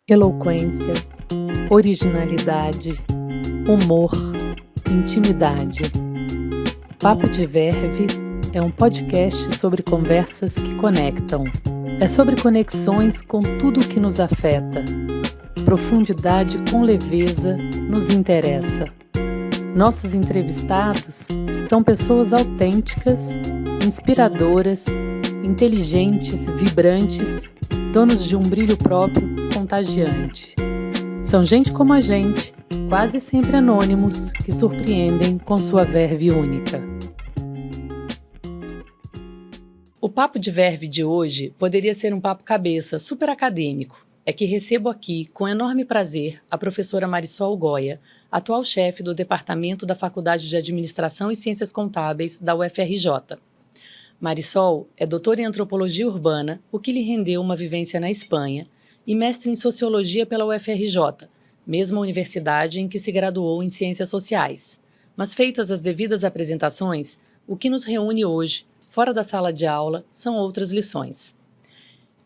eloquência, originalidade, humor, intimidade. Papo de Verve é um podcast sobre conversas que conectam. É sobre conexões com tudo o que nos afeta. Profundidade com leveza nos interessa. Nossos entrevistados são pessoas autênticas, inspiradoras, inteligentes, vibrantes, donos de um brilho próprio contagiante. São gente como a gente, quase sempre anônimos, que surpreendem com sua verve única. O Papo de Verve de hoje poderia ser um papo cabeça, super acadêmico. É que recebo aqui, com enorme prazer, a professora Marisol Goya, atual chefe do Departamento da Faculdade de Administração e Ciências Contábeis da UFRJ. Marisol é doutora em Antropologia Urbana, o que lhe rendeu uma vivência na Espanha, e mestre em Sociologia pela UFRJ, mesma universidade em que se graduou em Ciências Sociais. Mas feitas as devidas apresentações, o que nos reúne hoje, fora da sala de aula, são outras lições.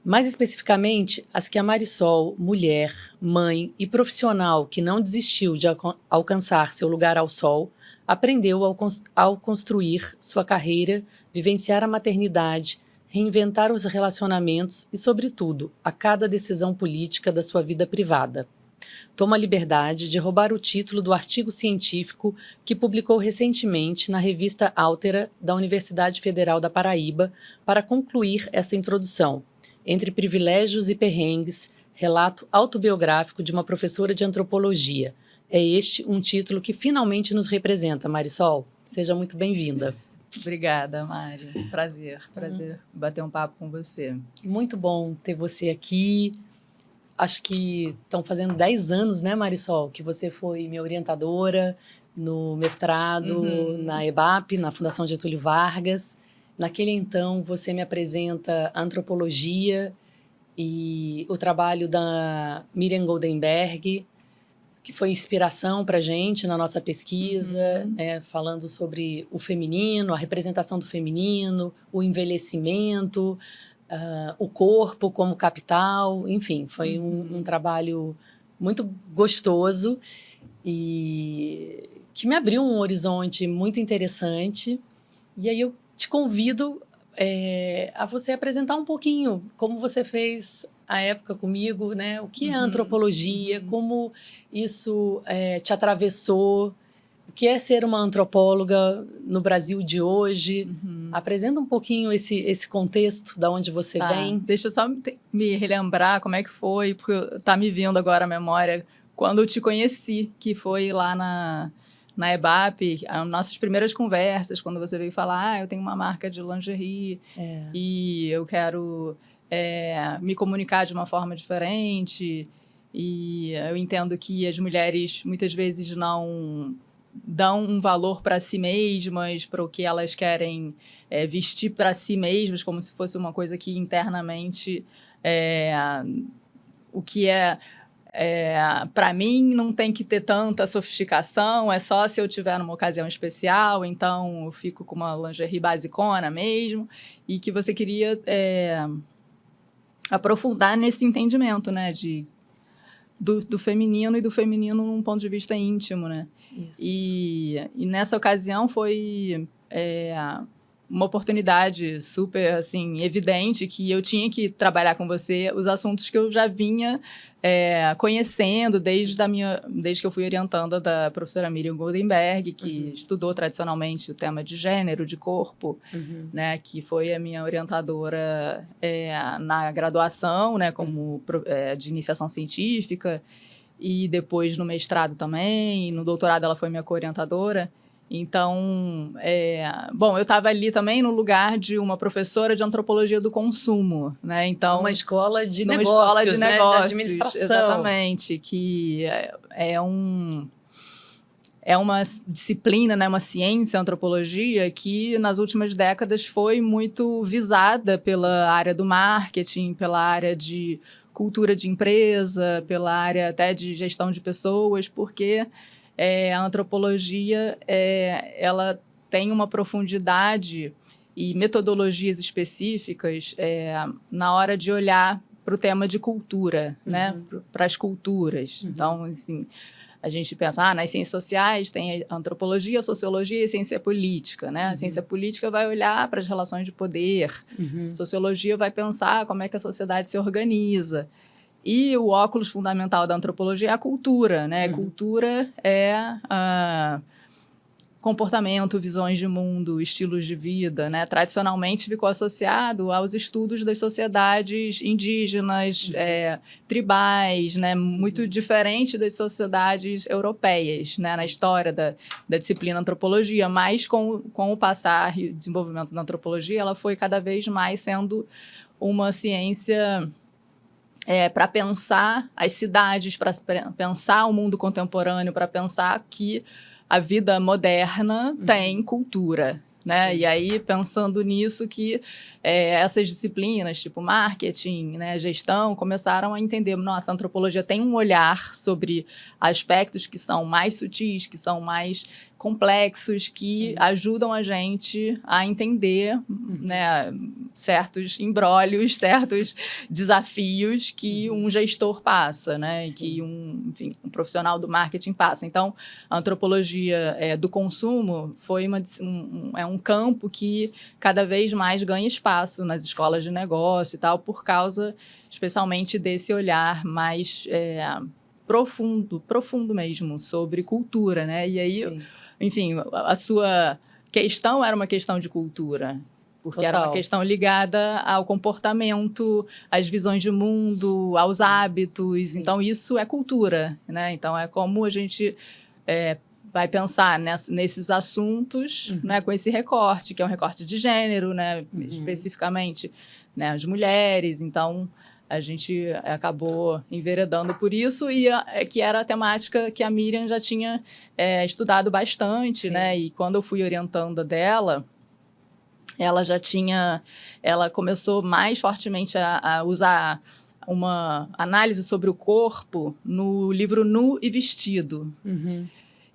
Mais especificamente, as que a Marisol, mulher, mãe e profissional que não desistiu de alcançar seu lugar ao sol, aprendeu ao construir sua carreira, vivenciar a maternidade, reinventar os relacionamentos e, sobretudo, a cada decisão política da sua vida privada. Toma a liberdade de roubar o título do artigo científico que publicou recentemente na revista Altera da Universidade Federal da Paraíba para concluir esta introdução. Entre privilégios e perrengues, relato autobiográfico de uma professora de antropologia. É este um título que finalmente nos representa, Marisol. Seja muito bem-vinda. Obrigada, Mari. Prazer bater um papo com você. Muito bom ter você aqui. Acho que estão fazendo 10 anos, né, Marisol, que você foi minha orientadora no mestrado na EBAP, na Fundação Getúlio Vargas. Naquele então, você me apresenta a antropologia e o trabalho da Miriam Goldenberg, que foi inspiração para a gente na nossa pesquisa, falando sobre o feminino, a representação do feminino, o envelhecimento, o corpo como capital, enfim, foi um trabalho muito gostoso e que me abriu um horizonte muito interessante. E aí eu te convido a você apresentar um pouquinho como você fez a época comigo, né? O que é antropologia, como isso te atravessou, o que é ser uma antropóloga no Brasil de hoje. Apresenta um pouquinho esse contexto, da onde você vem. Deixa eu só me relembrar como é que foi, porque está me vindo agora à memória quando eu te conheci, que foi lá na EBAP, as nossas primeiras conversas, quando você veio falar, eu tenho uma marca de lingerie e eu quero me comunicar de uma forma diferente, e eu entendo que as mulheres muitas vezes não dão um valor para si mesmas, para o que elas querem vestir para si mesmas, como se fosse uma coisa que internamente o que para mim não tem que ter tanta sofisticação, é só se eu tiver numa ocasião especial, então eu fico com uma lingerie basicona mesmo, e que você queria aprofundar nesse entendimento, né, do feminino e do feminino num ponto de vista íntimo, né? Isso. E nessa ocasião foi uma oportunidade super, assim, evidente que eu tinha que trabalhar com você os assuntos que eu já vinha conhecendo desde que eu fui orientanda da professora Miriam Goldenberg, que estudou tradicionalmente o tema de gênero, de corpo, né, que foi a minha orientadora na graduação, né, como de iniciação científica, e depois no mestrado também, e no doutorado ela foi minha co-orientadora. Então, bom, eu estava ali também no lugar de uma professora de antropologia do consumo, né? Então, uma escola de numa negócios, escola de né? negócios, De administração. Exatamente, que é uma disciplina, né, uma ciência, a antropologia, que nas últimas décadas foi muito visada pela área do marketing, pela área de cultura de empresa, pela área até de gestão de pessoas, porque a antropologia ela tem uma profundidade e metodologias específicas na hora de olhar para o tema de cultura, né? Para as culturas. Então, assim, a gente pensa, nas ciências sociais tem a antropologia, a sociologia e a ciência política, né? A ciência política vai olhar para as relações de poder, a sociologia vai pensar como é que a sociedade se organiza. E o óculos fundamental da antropologia é a cultura, né? Cultura é comportamento, visões de mundo, estilos de vida, né? Tradicionalmente ficou associado aos estudos das sociedades indígenas, tribais, né? Muito diferente das sociedades europeias, né? Na história da disciplina antropologia, mas com o passar e desenvolvimento da antropologia, ela foi cada vez mais sendo uma ciência para pensar as cidades, para pensar o mundo contemporâneo, para pensar que a vida moderna tem cultura, né? E aí, pensando nisso, que essas disciplinas, tipo marketing, né, gestão, começaram a entender, nossa, a antropologia tem um olhar sobre aspectos que são mais sutis, que são mais complexos, que ajudam a gente a entender, né, certos imbrólios, certos desafios que um gestor passa, né, e que um profissional do marketing passa. Então, a antropologia do consumo foi um campo que cada vez mais ganha espaço nas escolas de negócio e tal, por causa, especialmente, desse olhar mais profundo mesmo, sobre cultura, né? E aí, enfim, a sua questão era uma questão de cultura, porque era uma questão ligada ao comportamento, às visões de mundo, aos hábitos. Então, isso é cultura, né? Então, é como a gente vai pensar nesses assuntos, né, com esse recorte, que é um recorte de gênero, né, especificamente, né, as mulheres. Então, a gente acabou enveredando por isso, e que era a temática que a Miriam já tinha estudado bastante, né? E quando eu fui orientanda dela, ela começou mais fortemente a usar uma análise sobre o corpo no livro Nu e Vestido,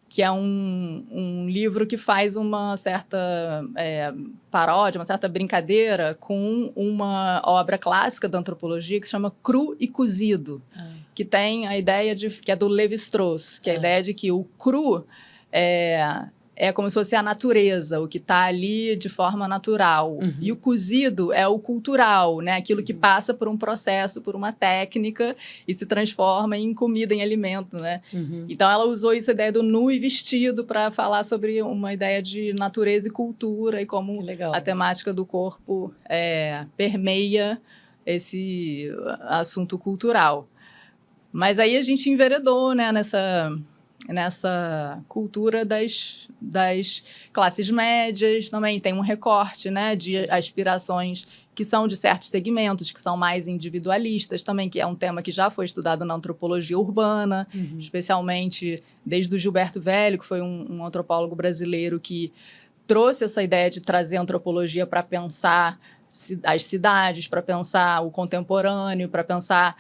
que é um livro que faz uma certa paródia, uma certa brincadeira com uma obra clássica da antropologia que se chama Cru e Cozido, que tem a ideia que é do Levi-Strauss, que é a ideia de que o cru é como se fosse a natureza, o que está ali de forma natural. E o cozido é o cultural, né? Aquilo que passa por um processo, por uma técnica e se transforma em comida, em alimento, né? Então, ela usou isso, a ideia do nu e vestido, para falar sobre uma ideia de natureza e cultura e como a temática do corpo permeia esse assunto cultural. Mas aí a gente enveredou, né, nessa cultura das classes médias. Também tem um recorte, né, de aspirações que são de certos segmentos, que são mais individualistas também, que é um tema que já foi estudado na antropologia urbana, especialmente desde o Gilberto Velho, que foi um antropólogo brasileiro que trouxe essa ideia de trazer a antropologia para pensar as cidades, para pensar o contemporâneo, para pensar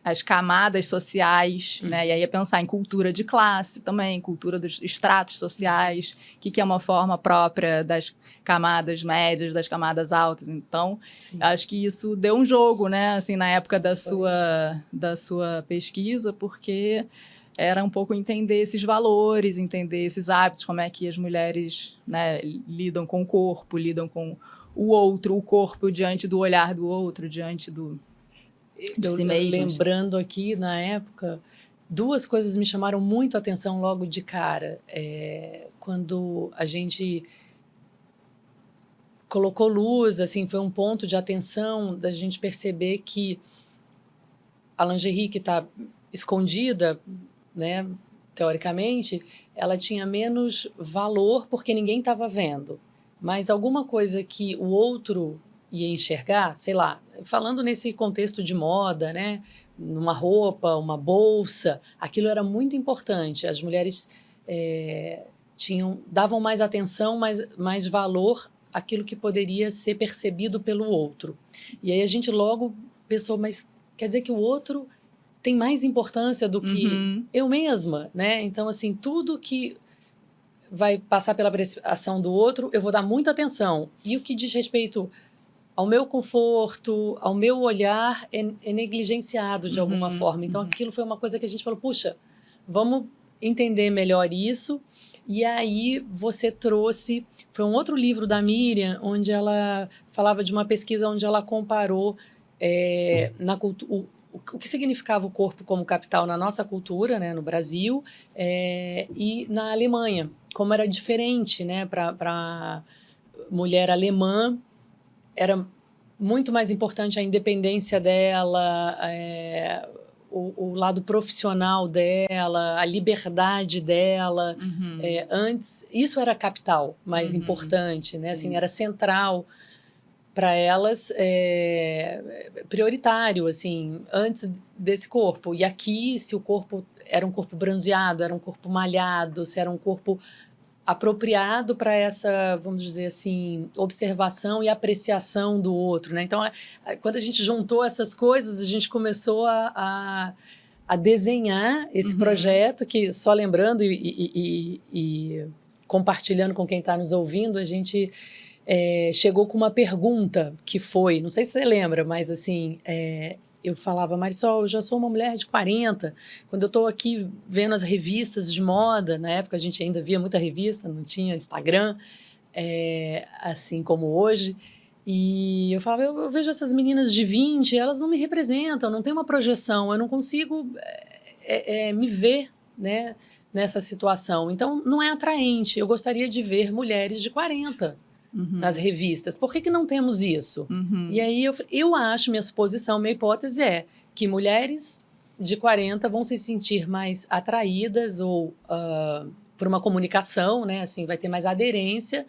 as camadas sociais, né? E aí é pensar em cultura de classe também, cultura dos estratos sociais, que é uma forma própria das camadas médias, das camadas altas. Então, acho que isso deu um jogo, né? Assim, na época da sua pesquisa, porque era um pouco entender esses valores, entender esses hábitos, como é que as mulheres, né, lidam com o corpo, lidam com o outro, o corpo diante do olhar do outro, diante de si mesmo. Lembrando aqui, na época, duas coisas me chamaram muito a atenção logo de cara. Quando a gente colocou luz, assim, foi um ponto de atenção da gente perceber que a lingerie que está escondida, né, teoricamente, ela tinha menos valor porque ninguém estava vendo. Mas alguma coisa que o outro ia enxergar, sei lá, falando nesse contexto de moda, né, numa roupa, uma bolsa, aquilo era muito importante. As mulheres davam mais atenção, mais valor àquilo que poderia ser percebido pelo outro. E aí a gente logo pensou, mas quer dizer que o outro tem mais importância do que eu mesma, né? Então, assim, tudo que vai passar pela apreciação do outro, eu vou dar muita atenção. E o que diz respeito ao meu conforto, ao meu olhar é negligenciado de alguma forma. Então, aquilo foi uma coisa que a gente falou, puxa, vamos entender melhor isso. E aí você trouxe, foi um outro livro da Miriam, onde ela falava de uma pesquisa onde ela comparou o que significava o corpo como capital na nossa cultura, né, no Brasil, e na Alemanha, como era diferente, né, para mulher alemã, era muito mais importante a independência dela, o lado profissional dela, a liberdade dela. Antes, isso era capital, mais importante, né? Assim, era central para elas, prioritário, assim, antes desse corpo. E aqui, se o corpo era um corpo bronzeado, era um corpo malhado, se era um corpo apropriado para essa, vamos dizer assim, observação e apreciação do outro, né? Então, quando a gente juntou essas coisas, a gente começou a desenhar esse projeto, que, só lembrando e compartilhando com quem está nos ouvindo, a gente chegou com uma pergunta que foi, não sei se você lembra, mas assim, eu falava, Marisol, eu já sou uma mulher de 40, quando eu estou aqui vendo as revistas de moda, na época a gente ainda via muita revista, não tinha Instagram, assim como hoje, e eu falava, eu vejo essas meninas de 20, elas não me representam, não tem uma projeção, eu não consigo me ver, né, nessa situação, então não é atraente, eu gostaria de ver mulheres de 40, nas revistas. Por que não temos isso? E aí eu acho, minha suposição, minha hipótese é que mulheres de 40 vão se sentir mais atraídas ou por uma comunicação, né? Assim, vai ter mais aderência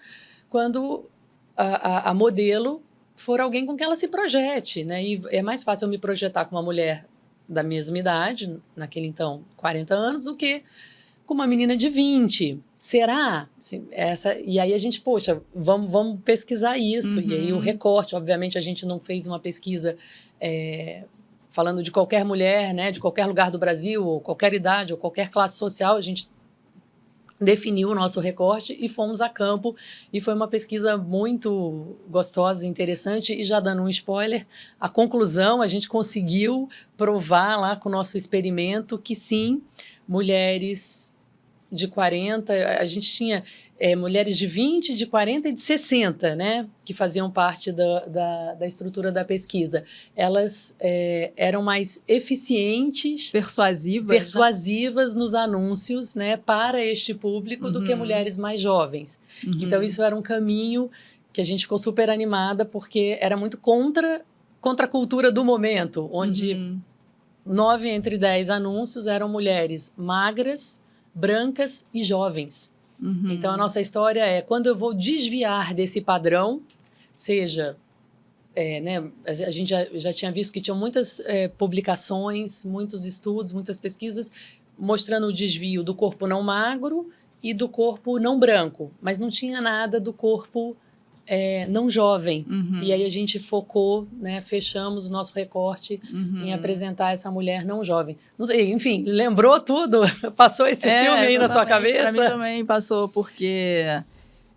quando a modelo for alguém com quem ela se projete, né? E é mais fácil eu me projetar com uma mulher da mesma idade, naquele então 40 anos, do que com uma menina de 20. Será? E aí a gente, poxa, vamos pesquisar isso. E aí o recorte, obviamente a gente não fez uma pesquisa falando de qualquer mulher, né, de qualquer lugar do Brasil, ou qualquer idade, ou qualquer classe social, a gente definiu o nosso recorte e fomos a campo, e foi uma pesquisa muito gostosa e interessante, e já dando um spoiler, a conclusão, a gente conseguiu provar lá com o nosso experimento que sim, mulheres de 40, a gente tinha mulheres de 20, de 40 e de 60, né, que faziam parte da estrutura da pesquisa. Elas eram mais eficientes, persuasivas nos anúncios, né, para este público do que mulheres mais jovens. Então, isso era um caminho que a gente ficou super animada, porque era muito contra a cultura do momento, onde 9 entre 10 anúncios eram mulheres magras, brancas e jovens. Então, a nossa história é, quando eu vou desviar desse padrão, seja, né, a gente já tinha visto que tinham muitas publicações, muitos estudos, muitas pesquisas, mostrando o desvio do corpo não magro e do corpo não branco, mas não tinha nada do corpo não jovem. E aí a gente focou, né, fechamos o nosso recorte em apresentar essa mulher não jovem. Não sei, enfim, lembrou tudo? Passou esse filme aí na sua cabeça? Para mim também passou, porque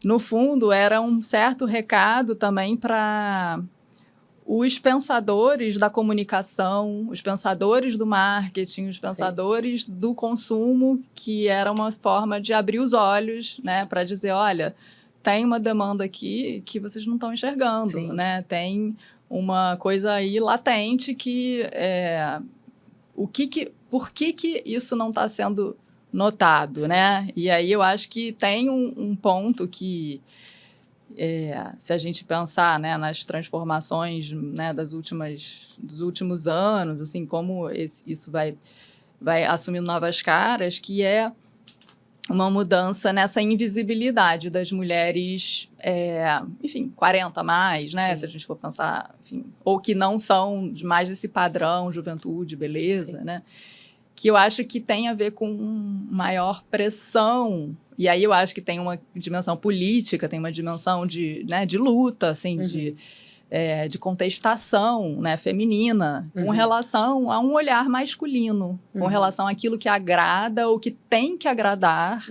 no fundo era um certo recado também para os pensadores da comunicação, os pensadores do marketing, os pensadores do consumo, que era uma forma de abrir os olhos, né, para dizer, olha, tem uma demanda aqui que vocês não estão enxergando, né? Tem uma coisa aí latente que por que isso não está sendo notado, né? E aí eu acho que tem um ponto que, se a gente pensar, né, nas transformações, né, dos últimos anos, assim, como isso vai assumindo novas caras, que é uma mudança nessa invisibilidade das mulheres, enfim, 40 a mais, né? Se a gente for pensar, enfim, ou que não são mais desse padrão, juventude, beleza, né? Que eu acho que tem a ver com maior pressão. E aí eu acho que tem uma dimensão política, tem uma dimensão de luta, assim, de contestação, né, feminina, com relação a um olhar masculino, com relação àquilo que agrada ou que tem que agradar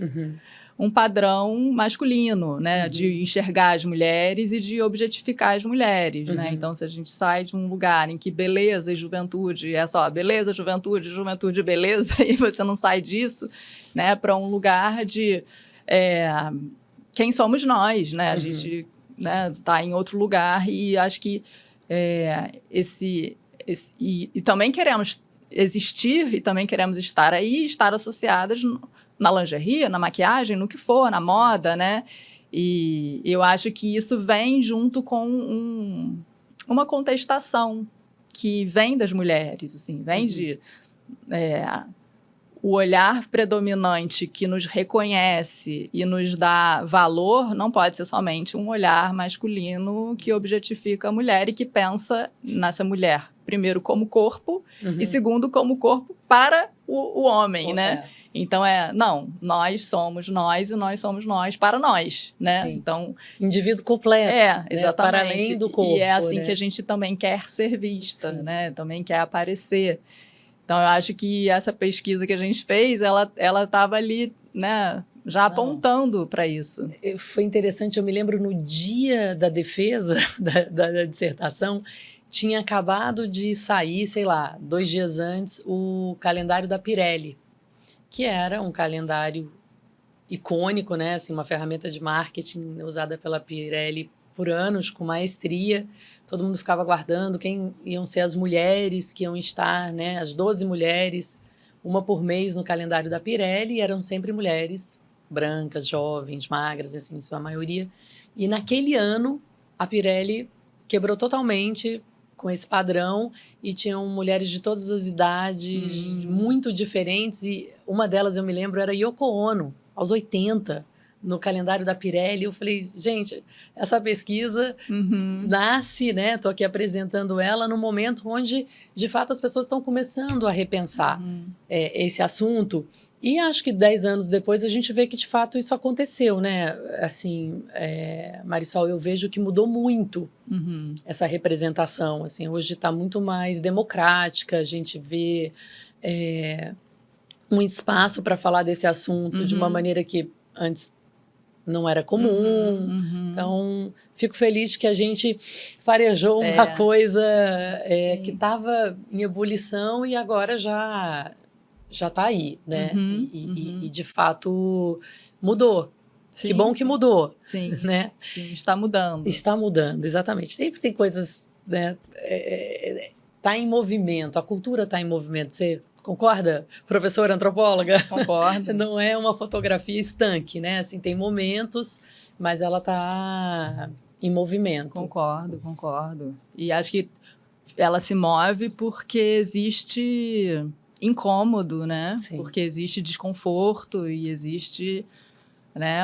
um padrão masculino, né? De enxergar as mulheres e de objetificar as mulheres, né? Então, se a gente sai de um lugar em que beleza e juventude é só beleza, juventude, juventude, beleza, e você não sai disso, né? Para um lugar de quem somos nós, né? A gente, né, tá em outro lugar e acho que e também queremos existir e também queremos estar aí, estar associadas na lingerie, na maquiagem, no que for, na moda, né? E eu acho que isso vem junto com uma contestação que vem das mulheres, assim, vem de o olhar predominante que nos reconhece e nos dá valor não pode ser somente um olhar masculino que objetifica a mulher e que pensa nessa mulher, primeiro, como corpo e segundo, como corpo para o homem, né? Então, não, nós somos nós e nós somos nós para nós, né? Sim. Então, indivíduo completo, exatamente. Né? Para além do corpo. E é assim né? que a gente também quer ser vista, Sim. né? Também quer aparecer. Então, eu acho que essa pesquisa que a gente fez, ela estava ali, né, já apontando para isso. Foi interessante, eu me lembro no dia da defesa da dissertação, tinha acabado de sair, sei lá, 2 dias antes, o calendário da Pirelli, que era um calendário icônico, né, assim, uma ferramenta de marketing usada pela Pirelli por anos, com maestria. Todo mundo ficava aguardando quem iam ser as mulheres que iam estar, né, as 12 mulheres, uma por mês no calendário da Pirelli, e eram sempre mulheres brancas, jovens, magras, assim, em sua maioria. E naquele ano, a Pirelli quebrou totalmente com esse padrão e tinham mulheres de todas as idades, muito diferentes, e uma delas, eu me lembro, era Yoko Ono, aos 80, no calendário da Pirelli. Eu falei, gente, essa pesquisa nasce, né? Estou aqui apresentando ela no momento onde, de fato, as pessoas estão começando a repensar esse assunto. E acho que 10 anos depois a gente vê que, de fato, isso aconteceu, né? Assim, Marisol, eu vejo que mudou muito essa representação. Assim, hoje está muito mais democrática, a gente vê um espaço para falar desse assunto de uma maneira que antes não era comum. Então, fico feliz que a gente farejou uma coisa que estava em ebulição e agora já está aí, né? E, de fato, mudou. Sim, que bom que mudou. Sim, né? Sim, está mudando. Está mudando, exatamente. Sempre tem coisas, né? Tá em movimento, a cultura está em movimento. Você concorda, professora antropóloga? Concordo. Não é uma fotografia estanque, né? Assim, tem momentos, mas ela está em movimento. Concordo. E acho que ela se move porque existe incômodo, né? Sim. Porque existe desconforto e existe, né,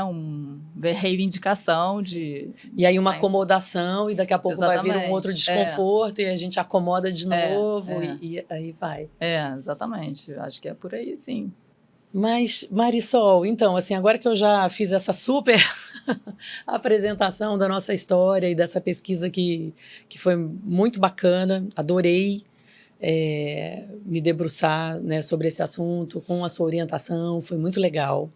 reivindicação de... E aí uma acomodação, e daqui a pouco vai vir um outro desconforto, e a gente acomoda de novo, e aí vai. Exatamente. Acho que é por aí, sim. Mas, Marisol, então, assim, agora que eu já fiz essa super apresentação da nossa história e dessa pesquisa que foi muito bacana, adorei me debruçar, né, sobre esse assunto, com a sua orientação, foi muito legal.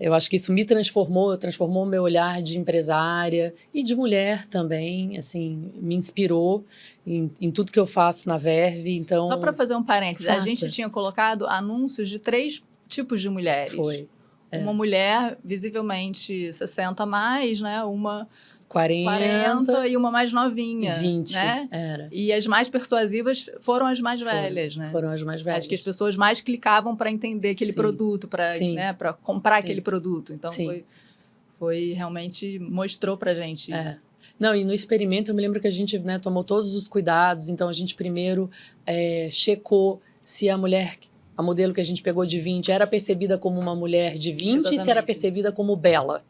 Eu acho que isso me transformou o meu olhar de empresária e de mulher também, assim, me inspirou em tudo que eu faço na Verve, então... Só para fazer um parênteses, a gente tinha colocado anúncios de 3 tipos de mulheres. Foi. Uma mulher visivelmente 60 a mais, né? Uma 40 e uma mais novinha. 20, né? Era. E as mais persuasivas foram as mais velhas, né? Foram as mais velhas. Acho que as pessoas mais clicavam para entender aquele produto, para, né, para comprar aquele produto. Então, foi realmente, mostrou pra gente isso. Não, e no experimento eu me lembro que a gente, né, tomou todos os cuidados. Então, a gente primeiro checou se a modelo que a gente pegou de 20 era percebida como uma mulher de 20 Exatamente. E se era percebida como bela.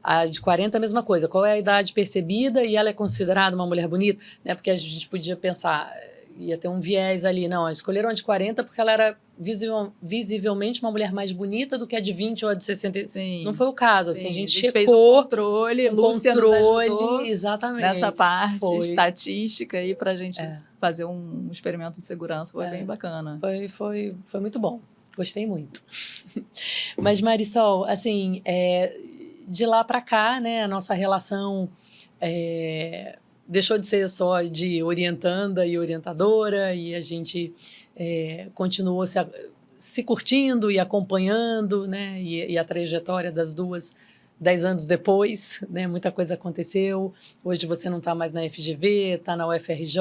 A de 40 a mesma coisa. Qual é a idade percebida e ela é considerada uma mulher bonita? Né? Porque a gente podia pensar, ia ter um viés ali. Não, escolheram a de 40 porque ela era visivelmente uma mulher mais bonita do que a de 20 ou a de 60. Sim. Não foi o caso. Assim, a gente checou. Fez o controle, Lúcia nos ajudou exatamente. Nessa parte estatística aí pra gente fazer um experimento de segurança. Foi bem bacana. Foi muito bom. Gostei muito. Mas, Marisol, assim, de lá para cá, né, a nossa relação deixou de ser só de orientanda e orientadora, e a gente continuou se curtindo e acompanhando, né, e a trajetória das duas 10 anos depois, né, muita coisa aconteceu. Hoje você não está mais na FGV, está na UFRJ,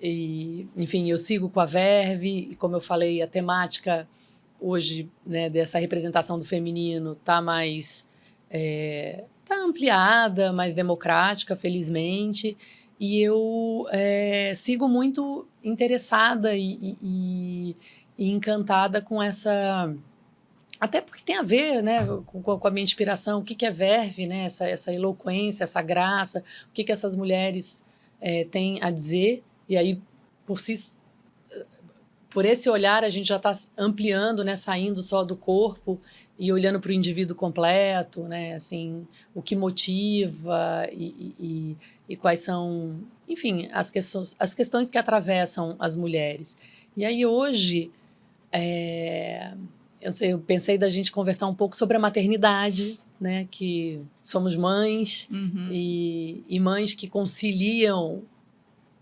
e, enfim, eu sigo com a Verve, e como eu falei, a temática hoje, né, dessa representação do feminino está mais tá ampliada, mais democrática, felizmente, e eu sigo muito interessada e encantada com essa, até porque tem a ver, né, com a minha inspiração, o que é Verve, né, essa eloquência, essa graça, o que essas mulheres têm a dizer, e aí por esse olhar, a gente já está ampliando, né, saindo só do corpo e olhando para o indivíduo completo, né, assim, o que motiva e quais são, enfim, as questões que atravessam as mulheres. E aí hoje, eu pensei da gente conversar um pouco sobre a maternidade, né, que somos mães e mães que conciliam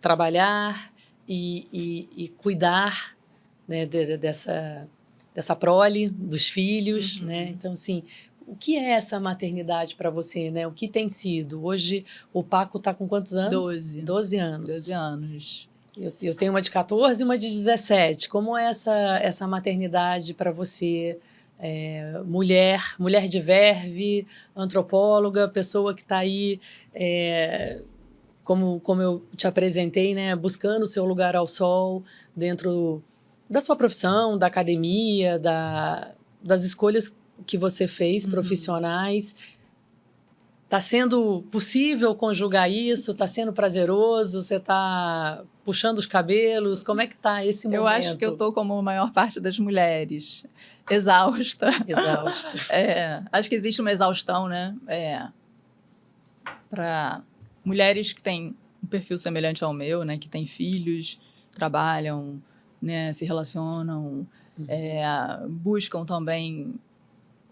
trabalhar e cuidar, né, dessa prole, dos filhos, né? Então, assim, o que é essa maternidade para você, né? O que tem sido? Hoje, o Paco está com quantos anos? 12. 12 anos. 12 anos. Eu tenho uma de 14 e uma de 17. Como é essa maternidade para você? Mulher de verve, antropóloga, pessoa que está aí... Como eu te apresentei, né, buscando o seu lugar ao sol dentro da sua profissão, da academia, das escolhas que você fez profissionais. Está sendo possível conjugar isso? Está sendo prazeroso? Você está puxando os cabelos? Como é que está esse momento? Eu acho que eu estou como a maior parte das mulheres, exausta. Exausta. Acho que existe uma exaustão, né, para mulheres que têm um perfil semelhante ao meu, né, que têm filhos, trabalham, né, se relacionam, buscam também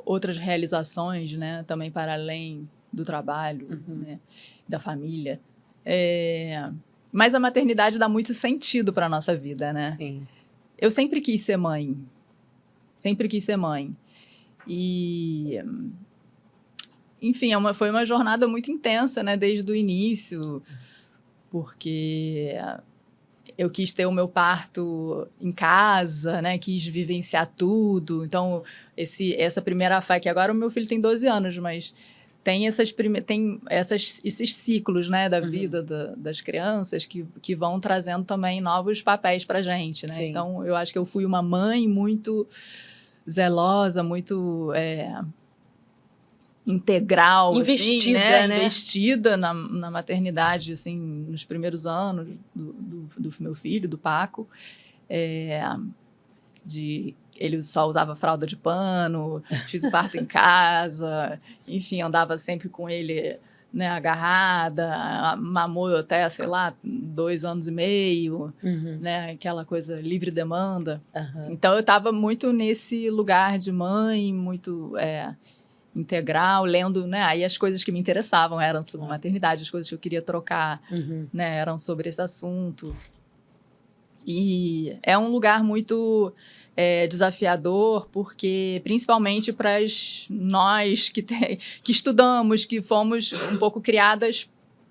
outras realizações, né, também para além do trabalho, né, da família. Mas a maternidade dá muito sentido para a nossa vida, né? Sim. Eu sempre quis ser mãe. Sempre quis ser mãe. E... Enfim, foi uma jornada muito intensa, né, desde o início, porque eu quis ter o meu parto em casa, né, quis vivenciar tudo. Então, essa primeira fase, que agora o meu filho tem 12 anos, mas tem esses ciclos, né, da vida das crianças que vão trazendo também novos papéis pra gente, né? Sim. Então, eu acho que eu fui uma mãe muito zelosa, muito... integral, investida, assim, né? Investida na maternidade, assim, nos primeiros anos do meu filho, do Paco. Ele só usava fralda de pano, fiz o parto em casa, enfim, andava sempre com ele, né, agarrada, mamou até, sei lá, 2 anos e meio, né, aquela coisa livre demanda. Então, eu estava muito nesse lugar de mãe, muito... integral, lendo, né? Aí as coisas que me interessavam eram sobre maternidade, as coisas que eu queria trocar, né, eram sobre esse assunto. E é um lugar muito desafiador, porque principalmente para nós que estudamos, que fomos um pouco criadas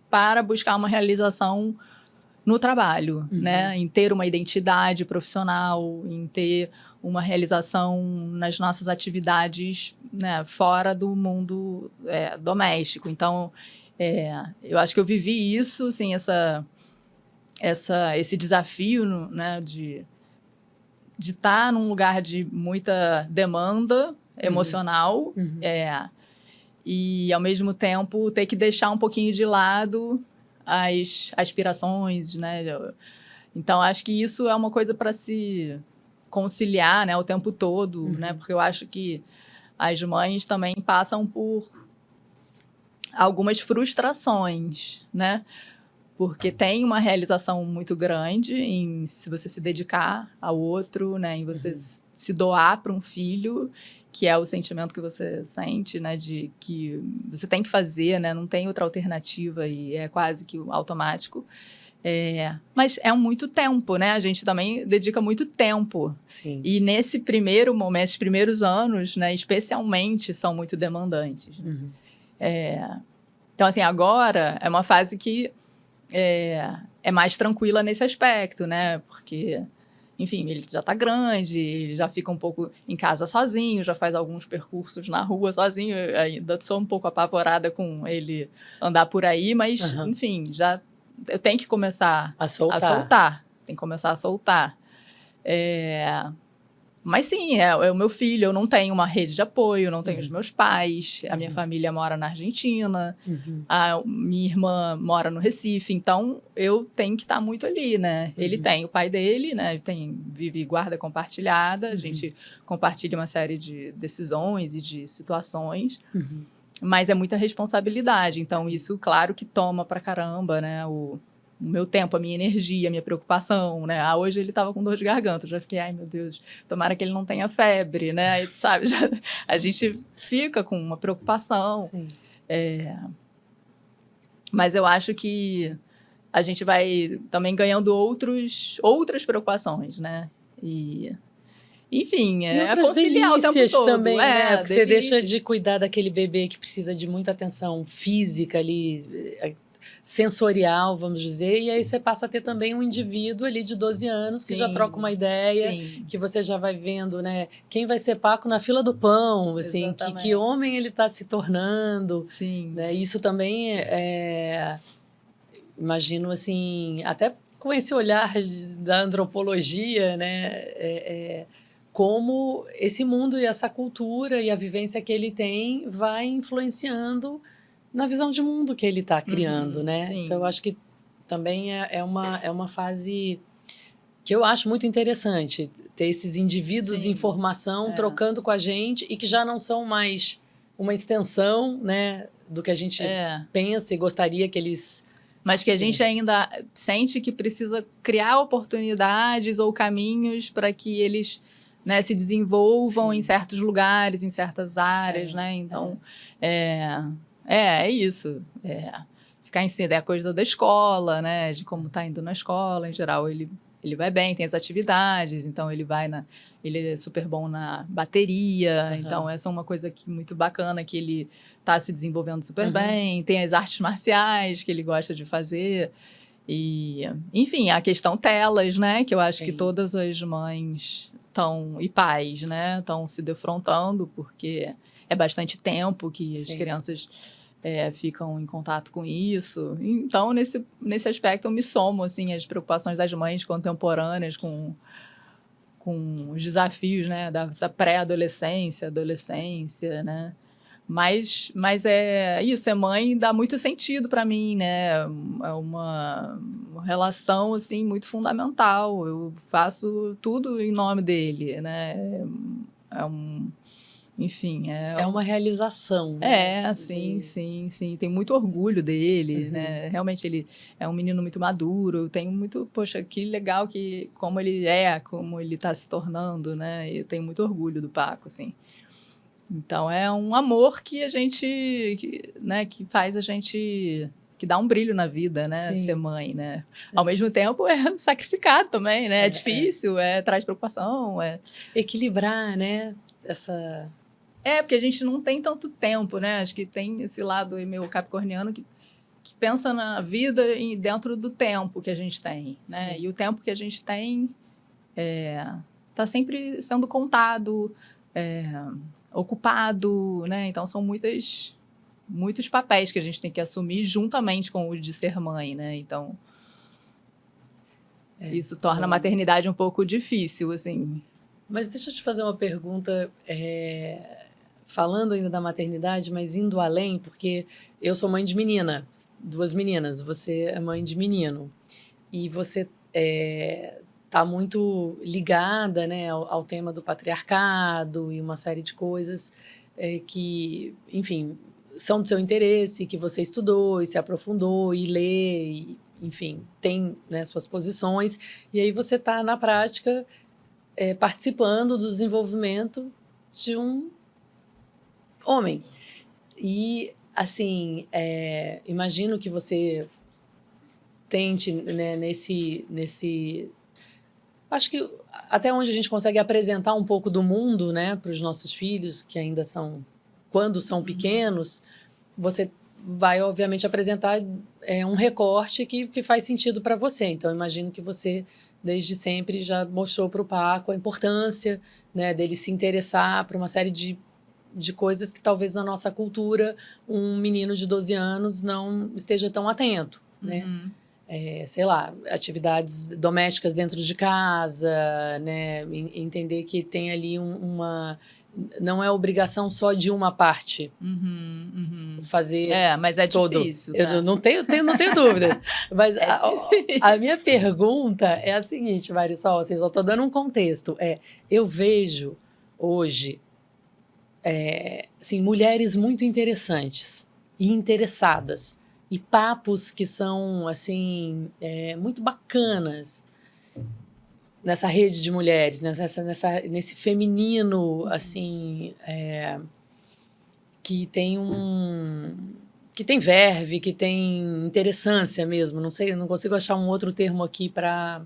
para buscar uma realização no trabalho, né? Em ter uma identidade profissional, em ter uma realização nas nossas atividades, né, fora do mundo doméstico. Então, eu acho que eu vivi isso, assim, esse desafio, né, de estar num lugar de muita demanda emocional, e, ao mesmo tempo, ter que deixar um pouquinho de lado as aspirações, né? Então, acho que isso é uma coisa para se conciliar, né, o tempo todo, né? Porque eu acho que as mães também passam por algumas frustrações, né? porque tem uma realização muito grande se você se dedicar ao outro, né, em você se doar para um filho, que é o sentimento que você sente, né, de que você tem que fazer, né, não tem outra alternativa e é quase que automático. Mas é muito tempo, né? A gente também dedica muito tempo. Sim. E nesse primeiro momento, esses primeiros anos, né, especialmente, são muito demandantes. Então, assim, agora é uma fase que é mais tranquila nesse aspecto, né? Porque, enfim, ele já tá grande, ele já fica um pouco em casa sozinho, já faz alguns percursos na rua sozinho. Eu ainda sou um pouco apavorada com ele andar por aí, mas, enfim, já... Eu tenho que começar a soltar. Tem que começar a soltar. Mas sim, é o meu filho. Eu não tenho uma rede de apoio, não tenho os meus pais. A minha família mora na Argentina. A minha irmã mora no Recife. Então, eu tenho que estar muito ali, né? Ele tem o pai dele, né? Vive guarda compartilhada. A gente compartilha uma série de decisões e de situações. Mas é muita responsabilidade, então isso, claro, que toma pra caramba, né, o meu tempo, a minha energia, a minha preocupação, né, hoje ele tava com dor de garganta, eu já fiquei, ai meu Deus, tomara que ele não tenha febre, né, aí, sabe, a gente fica com uma preocupação, mas eu acho que a gente vai também ganhando outras preocupações, né, enfim, e outras conciliar o tempo todo. Também, né? Porque você deixa de cuidar daquele bebê que precisa de muita atenção física ali, sensorial, vamos dizer, e aí você passa a ter também um indivíduo ali de 12 anos que já troca uma ideia, que você já vai vendo, né? Quem vai ser Paco na fila do pão, assim, que homem ele está se tornando. Né? Isso também imagino, assim, até com esse olhar da antropologia, né? Como esse mundo e essa cultura e a vivência que ele tem vai influenciando na visão de mundo que ele está criando, né? Então, eu acho que também é uma fase que eu acho muito interessante, ter esses indivíduos em formação trocando com a gente e que já não são mais uma extensão, né, do que a gente pensa e gostaria que eles... Mas que a gente ainda sente que precisa criar oportunidades ou caminhos para que eles... né, se desenvolvam em certos lugares, em certas áreas, né? Então, é isso. Ficar ensinando a coisa da escola, né? De como tá indo na escola, em geral, ele vai bem, tem as atividades, então ele é super bom na bateria, então essa é uma coisa muito bacana, que ele tá se desenvolvendo super bem, tem as artes marciais que ele gosta de fazer, e, enfim, a questão telas, né? Que eu acho que todas as mães e pais, né, estão se defrontando, porque é bastante tempo que as crianças ficam em contato com isso. Então, nesse aspecto, eu me somo, assim, às preocupações das mães contemporâneas com os desafios, né, dessa pré-adolescência, adolescência, né. Mas é isso, ser mãe dá muito sentido para mim, né? É uma relação, assim, muito fundamental. Eu faço tudo em nome dele, né? Enfim, é uma realização, né? Sim. Tem muito orgulho dele, né? Realmente ele é um menino muito maduro. Eu tenho muito, poxa, que legal como ele está se tornando, né? Eu tenho muito orgulho do Paco, assim. Então, é um amor que a gente, né, que faz a gente, que dá um brilho na vida, né, ser mãe, né. Ao mesmo tempo, é sacrificado também, né, é difícil, traz preocupação, equilibrar, né, porque a gente não tem tanto tempo, né, acho que tem esse lado aí meio capricorniano que pensa na vida dentro do tempo que a gente tem, né, e o tempo que a gente tem tá sempre sendo contado, ocupado, né? Então, são muitos papéis que a gente tem que assumir juntamente com o de ser mãe, né? Então, isso torna a maternidade um pouco difícil, assim. Mas deixa eu te fazer uma pergunta, falando ainda da maternidade, mas indo além, porque eu sou mãe de menina, 2 meninas, você é mãe de menino, e você está muito ligada, né, ao tema do patriarcado e uma série de coisas que, enfim, são do seu interesse, que você estudou e se aprofundou e lê, enfim, tem, né, suas posições, e aí você está, na prática, participando do desenvolvimento de um homem. E, assim, imagino que você tente, né, acho que até onde a gente consegue apresentar um pouco do mundo, né, para os nossos filhos, que ainda são, quando são pequenos, você vai, obviamente, apresentar um recorte que faz sentido para você. Então, imagino que você, desde sempre, já mostrou para o Paco a importância, né, dele se interessar por uma série de coisas que talvez na nossa cultura um menino de 12 anos não esteja tão atento, né? Uhum. Sei lá, atividades domésticas dentro de casa, né? Entender que tem ali não é obrigação só de uma parte fazer mas é todo. difícil. Eu não tenho dúvidas. Mas a minha pergunta é a seguinte, Marisol, assim, só estou dando um contexto. Eu vejo hoje assim, mulheres muito interessantes e interessadas, e papos que são, assim, muito bacanas nessa rede de mulheres, nesse feminino, assim, que tem verve, que tem interessância mesmo. Não sei, não consigo achar um outro termo aqui para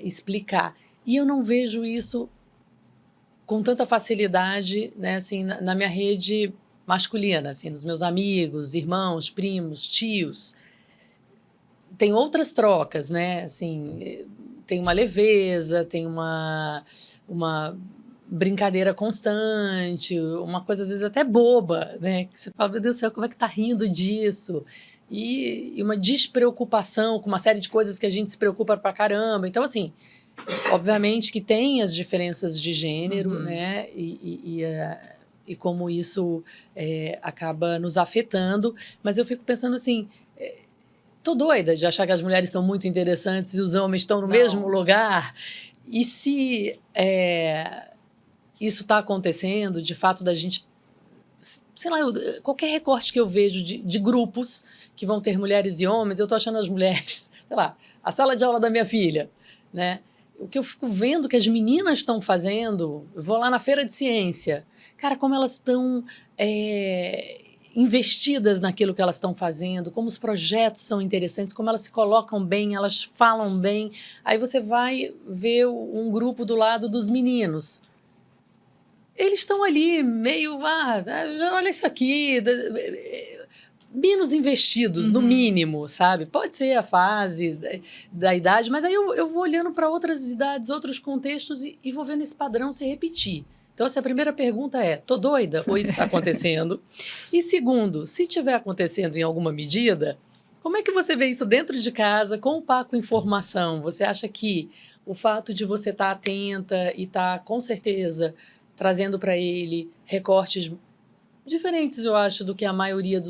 explicar. E eu não vejo isso com tanta facilidade, né, assim, na minha rede masculina, assim, dos meus amigos, irmãos, primos, tios. Tem outras trocas, né? Assim, tem uma leveza, tem uma brincadeira constante, uma coisa às vezes até boba, né? Que você fala, meu Deus do céu, como é que tá rindo disso? E uma despreocupação com uma série de coisas que a gente se preocupa pra caramba. Então, assim, obviamente que tem as diferenças de gênero, né? E como isso acaba nos afetando. Mas eu fico pensando assim, tô doida de achar que as mulheres estão muito interessantes e os homens estão no mesmo lugar. E se isso está acontecendo, de fato, da gente... Sei lá, qualquer recorte que eu vejo de grupos que vão ter mulheres e homens, eu tô achando as mulheres, sei lá, a sala de aula da minha filha, né? O que eu fico vendo que as meninas estão fazendo, eu vou lá na feira de ciência, cara, como elas estão investidas naquilo que elas estão fazendo, como os projetos são interessantes, como elas se colocam bem, elas falam bem. Aí você vai ver um grupo do lado dos meninos. Eles estão ali meio, olha isso aqui, menos investidos, no mínimo, sabe? Pode ser a fase da idade, mas aí eu vou olhando para outras idades, outros contextos e vou vendo esse padrão se repetir. Então, essa primeira pergunta é, tô doida ou isso está acontecendo? E segundo, se estiver acontecendo em alguma medida, como é que você vê isso dentro de casa, com o Paco em formação? Você acha que o fato de você estar atenta e estar, com certeza, trazendo para ele recortes diferentes, eu acho, do que a maioria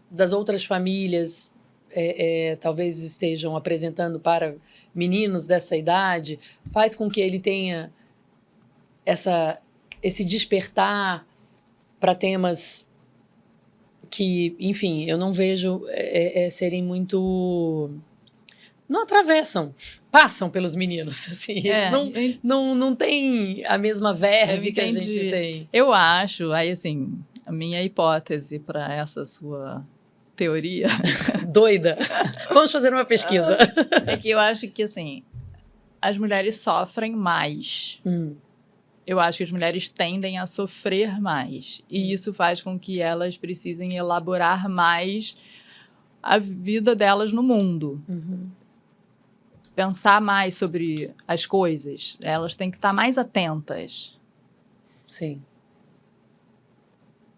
das outras famílias talvez estejam apresentando para meninos dessa idade, faz com que ele tenha esse despertar para temas que, enfim, eu não vejo serem muito... Não atravessam, passam pelos meninos, assim, eles não têm a mesma verve que a gente tem. Eu acho, aí assim, a minha hipótese para essa sua teoria... Doida! Vamos fazer uma pesquisa. É que eu acho que, assim, as mulheres sofrem mais. Eu acho que as mulheres tendem a sofrer mais. E isso faz com que elas precisem elaborar mais a vida delas no mundo. Pensar mais sobre as coisas. Elas têm que estar mais atentas. Sim.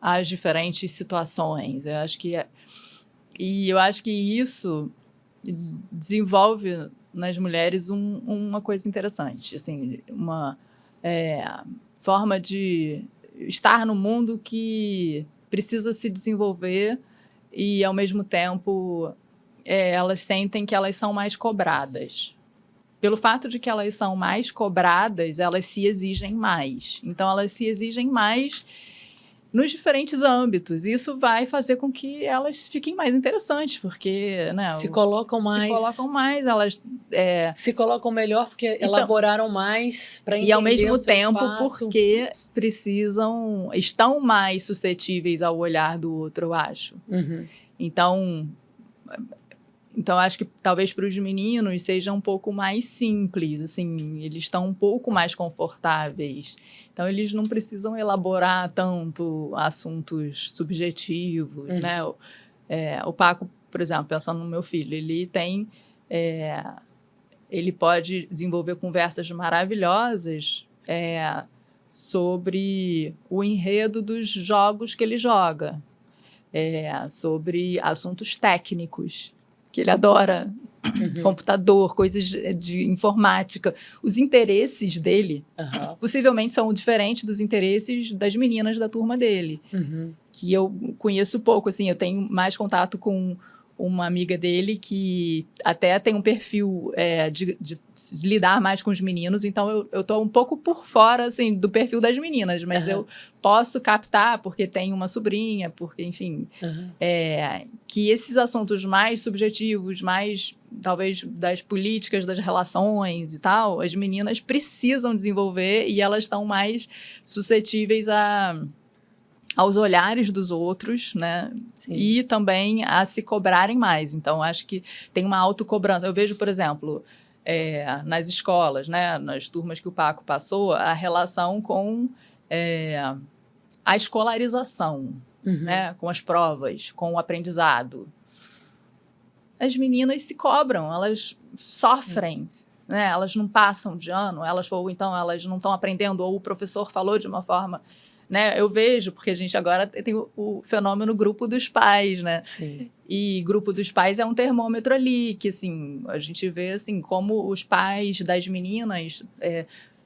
Às diferentes situações. Eu acho que e eu acho que isso desenvolve nas mulheres uma coisa interessante. Assim, uma forma de estar no mundo que precisa se desenvolver e, ao mesmo tempo... elas sentem que elas são mais cobradas. Pelo fato de que elas são mais cobradas, elas se exigem mais. Então, elas se exigem mais nos diferentes âmbitos. Isso vai fazer com que elas fiquem mais interessantes, porque, né, se colocam mais, elas se colocam melhor porque Então, elaboraram mais para entender e ao mesmo o seu tempo espaço. porque estão mais suscetíveis ao olhar do outro, eu acho. Uhum. Então, acho que talvez para os meninos seja um pouco mais simples, assim, eles estão um pouco mais confortáveis. Então, eles não precisam elaborar tanto assuntos subjetivos, né? O Paco, por exemplo, pensando no meu filho, ele pode desenvolver conversas maravilhosas sobre o enredo dos jogos que ele joga, sobre assuntos técnicos, que ele adora, computador, coisas de informática. Os interesses dele, possivelmente, são diferentes dos interesses das meninas da turma dele, que eu conheço pouco, assim, eu tenho mais contato com uma amiga dele que até tem um perfil de lidar mais com os meninos, então eu tô um pouco por fora, assim, do perfil das meninas, mas eu posso captar, porque tem uma sobrinha, porque, enfim, que esses assuntos mais subjetivos, mais, talvez, das políticas, das relações e tal, as meninas precisam desenvolver e elas estão mais suscetíveis aos olhares dos outros, né? Sim. E também a se cobrarem mais. Então, acho que tem uma autocobrança. Eu vejo, por exemplo, nas escolas, né, nas turmas que o Paco passou, a relação com a escolarização, né, com as provas, com o aprendizado. As meninas se cobram, elas sofrem, né? Elas não passam de ano, ou então elas não estão aprendendo, ou o professor falou de uma forma... Né? Eu vejo, porque a gente agora tem o fenômeno grupo dos pais, né? Sim. E grupo dos pais é um termômetro ali, que assim, a gente vê assim, como os pais das meninas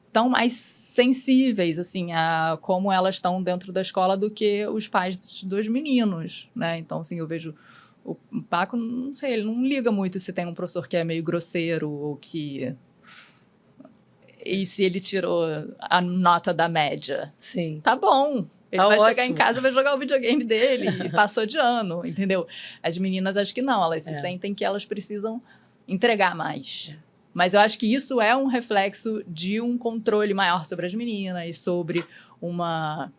estão mais sensíveis assim, a como elas estão dentro da escola do que os pais dos meninos, né? Então, assim, eu vejo o Paco, não sei, ele não liga muito se tem um professor que é meio grosseiro ou que... E se ele tirou a nota da média. Sim. Tá bom. Ele vai ótimo. chegar em casa e vai jogar o videogame dele e passou de ano, entendeu? As meninas, acho que não. Elas se sentem que elas precisam entregar mais. Mas eu acho que isso é um reflexo de um controle maior sobre as meninas, sobre uma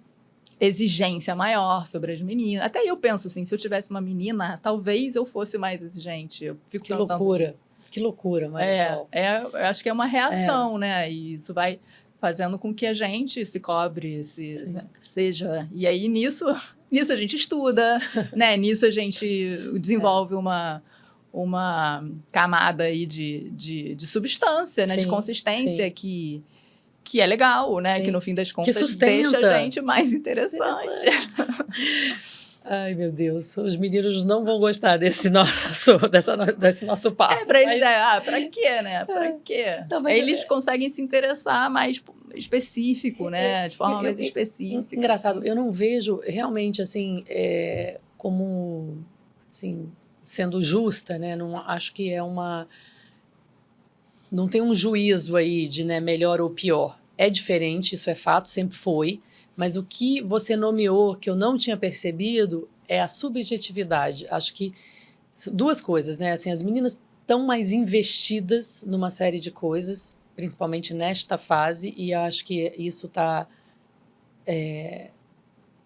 exigência maior sobre as meninas. Até eu penso assim, se eu tivesse uma menina, talvez eu fosse mais exigente. Eu fico que pensando loucura. nisso. Que loucura, Marisol. Eu acho que é uma reação, né? E isso vai fazendo com que a gente se cobre, seja... E aí, nisso a gente estuda, né? Nisso a gente desenvolve uma camada aí de substância, né? De consistência que é legal, né? Sim. Que no fim das contas deixa a gente mais interessante. Ai, meu Deus, os meninos não vão gostar desse nosso papo. Pra eles, pra quê, né? Pra quê? Não, eles conseguem se interessar mais específico, né? De forma mais específica. Engraçado, eu não vejo realmente, assim, como, assim, sendo justa, né? Não acho que não tem um juízo aí de, né, melhor ou pior. É diferente, isso é fato, sempre foi. Mas o que você nomeou, que eu não tinha percebido, é a subjetividade. Acho que duas coisas, né? Assim, as meninas estão mais investidas numa série de coisas, principalmente nesta fase, e acho que isso está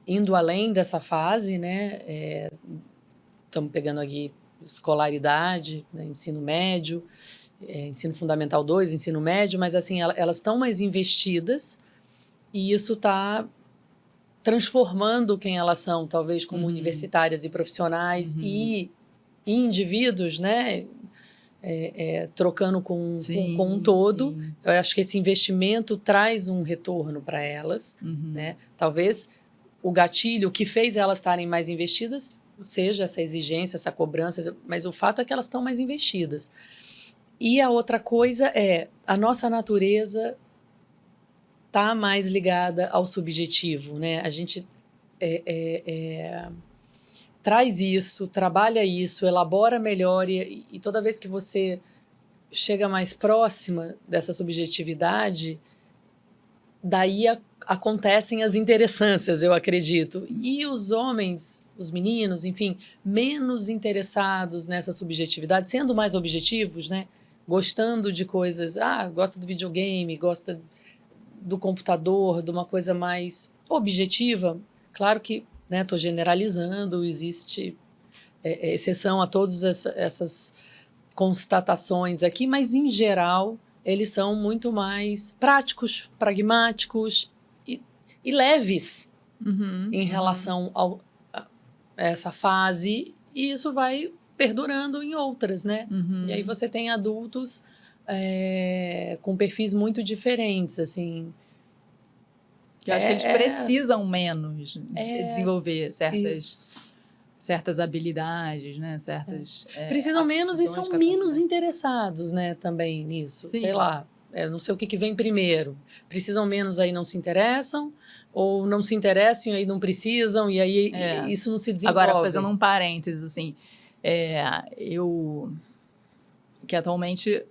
indo além dessa fase, né? Estamos pegando aqui escolaridade, né? Ensino médio, ensino fundamental 2, ensino médio, mas assim, elas estão mais investidas e isso está transformando quem elas são, talvez como universitárias e profissionais e indivíduos, né? Trocando com um todo. Sim. Eu acho que esse investimento traz um retorno para elas, né? Talvez o gatilho que fez elas estarem mais investidas seja essa exigência, essa cobrança, mas o fato é que elas estão mais investidas. E a outra coisa é a nossa natureza está mais ligada ao subjetivo, né? A gente traz isso, trabalha isso, elabora melhor e toda vez que você chega mais próxima dessa subjetividade, daí acontecem as interessâncias, eu acredito. E os homens, os meninos, enfim, menos interessados nessa subjetividade, sendo mais objetivos, né? Gostando de coisas, gosta do videogame, gosta do computador, de uma coisa mais objetiva. Claro que, né, estou generalizando, existe exceção a todas essas constatações aqui, mas, em geral, eles são muito mais práticos, pragmáticos e leves em relação a essa fase, e isso vai perdurando em outras, né? E aí você tem adultos com perfis muito diferentes, assim. Eu acho que eles precisam menos de desenvolver certas habilidades, né? Precisam menos e são menos interessados, né? Também nisso. Sim. Sei lá, não sei o que vem primeiro. Precisam menos, aí não se interessam, ou não se interessam e aí não precisam, e aí isso não se desenvolve. Agora, fazendo um parênteses, assim, eu que atualmente,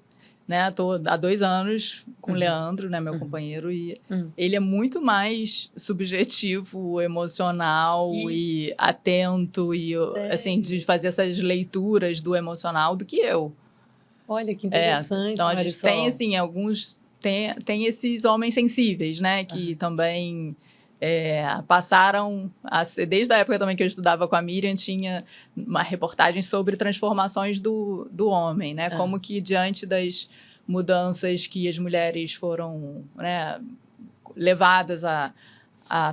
né, estou há 2 anos com o Leandro, né, meu companheiro, e ele é muito mais subjetivo, emocional e atento, e assim, de fazer essas leituras do emocional do que eu. Olha, que interessante, então, a gente Marisol. tem, assim, tem esses homens sensíveis, né, que também passaram desde a época também que eu estudava com a Miriam, tinha uma reportagem sobre transformações do homem, né, como que diante das mudanças que as mulheres foram, né, levadas a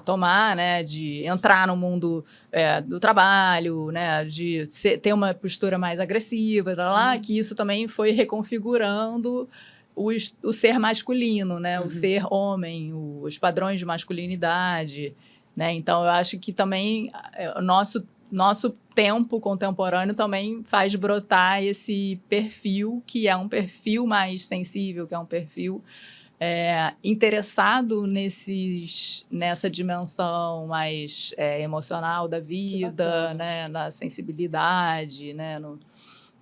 tomar, né, de entrar no mundo do trabalho, né, de ter uma postura mais agressiva, que isso também foi reconfigurando o ser masculino, né, o ser homem, os padrões de masculinidade, né, então eu acho que também o nosso tempo contemporâneo também faz brotar esse perfil, que é um perfil mais sensível, que é um perfil interessado nessa dimensão mais emocional da vida, né, na sensibilidade, né,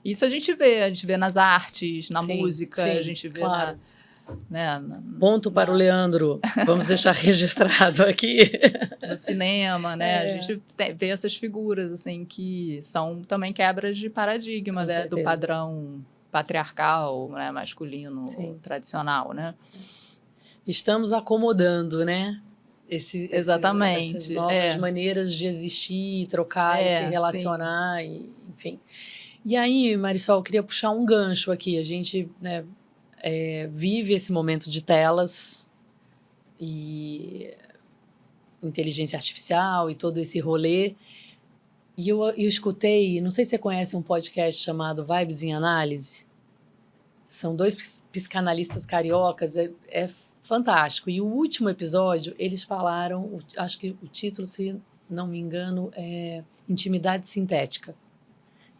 isso a gente vê nas artes, na música, a gente vê claro. Ponto para o Leandro, vamos deixar registrado aqui. No cinema, né, a gente vê essas figuras, assim, que são também quebras de paradigma, né, do padrão patriarcal, né, masculino, tradicional, né. Estamos acomodando, né? Exatamente. Essas novas maneiras de existir, trocar e se relacionar, enfim. E aí, Marisol, eu queria puxar um gancho aqui. A gente, né, vive esse momento de telas e inteligência artificial e todo esse rolê. E eu escutei, não sei se você conhece um podcast chamado Vibes em Análise. São 2 psicanalistas cariocas, é fantástico. E o último episódio, eles falaram, acho que o título, se não me engano, é Intimidade Sintética.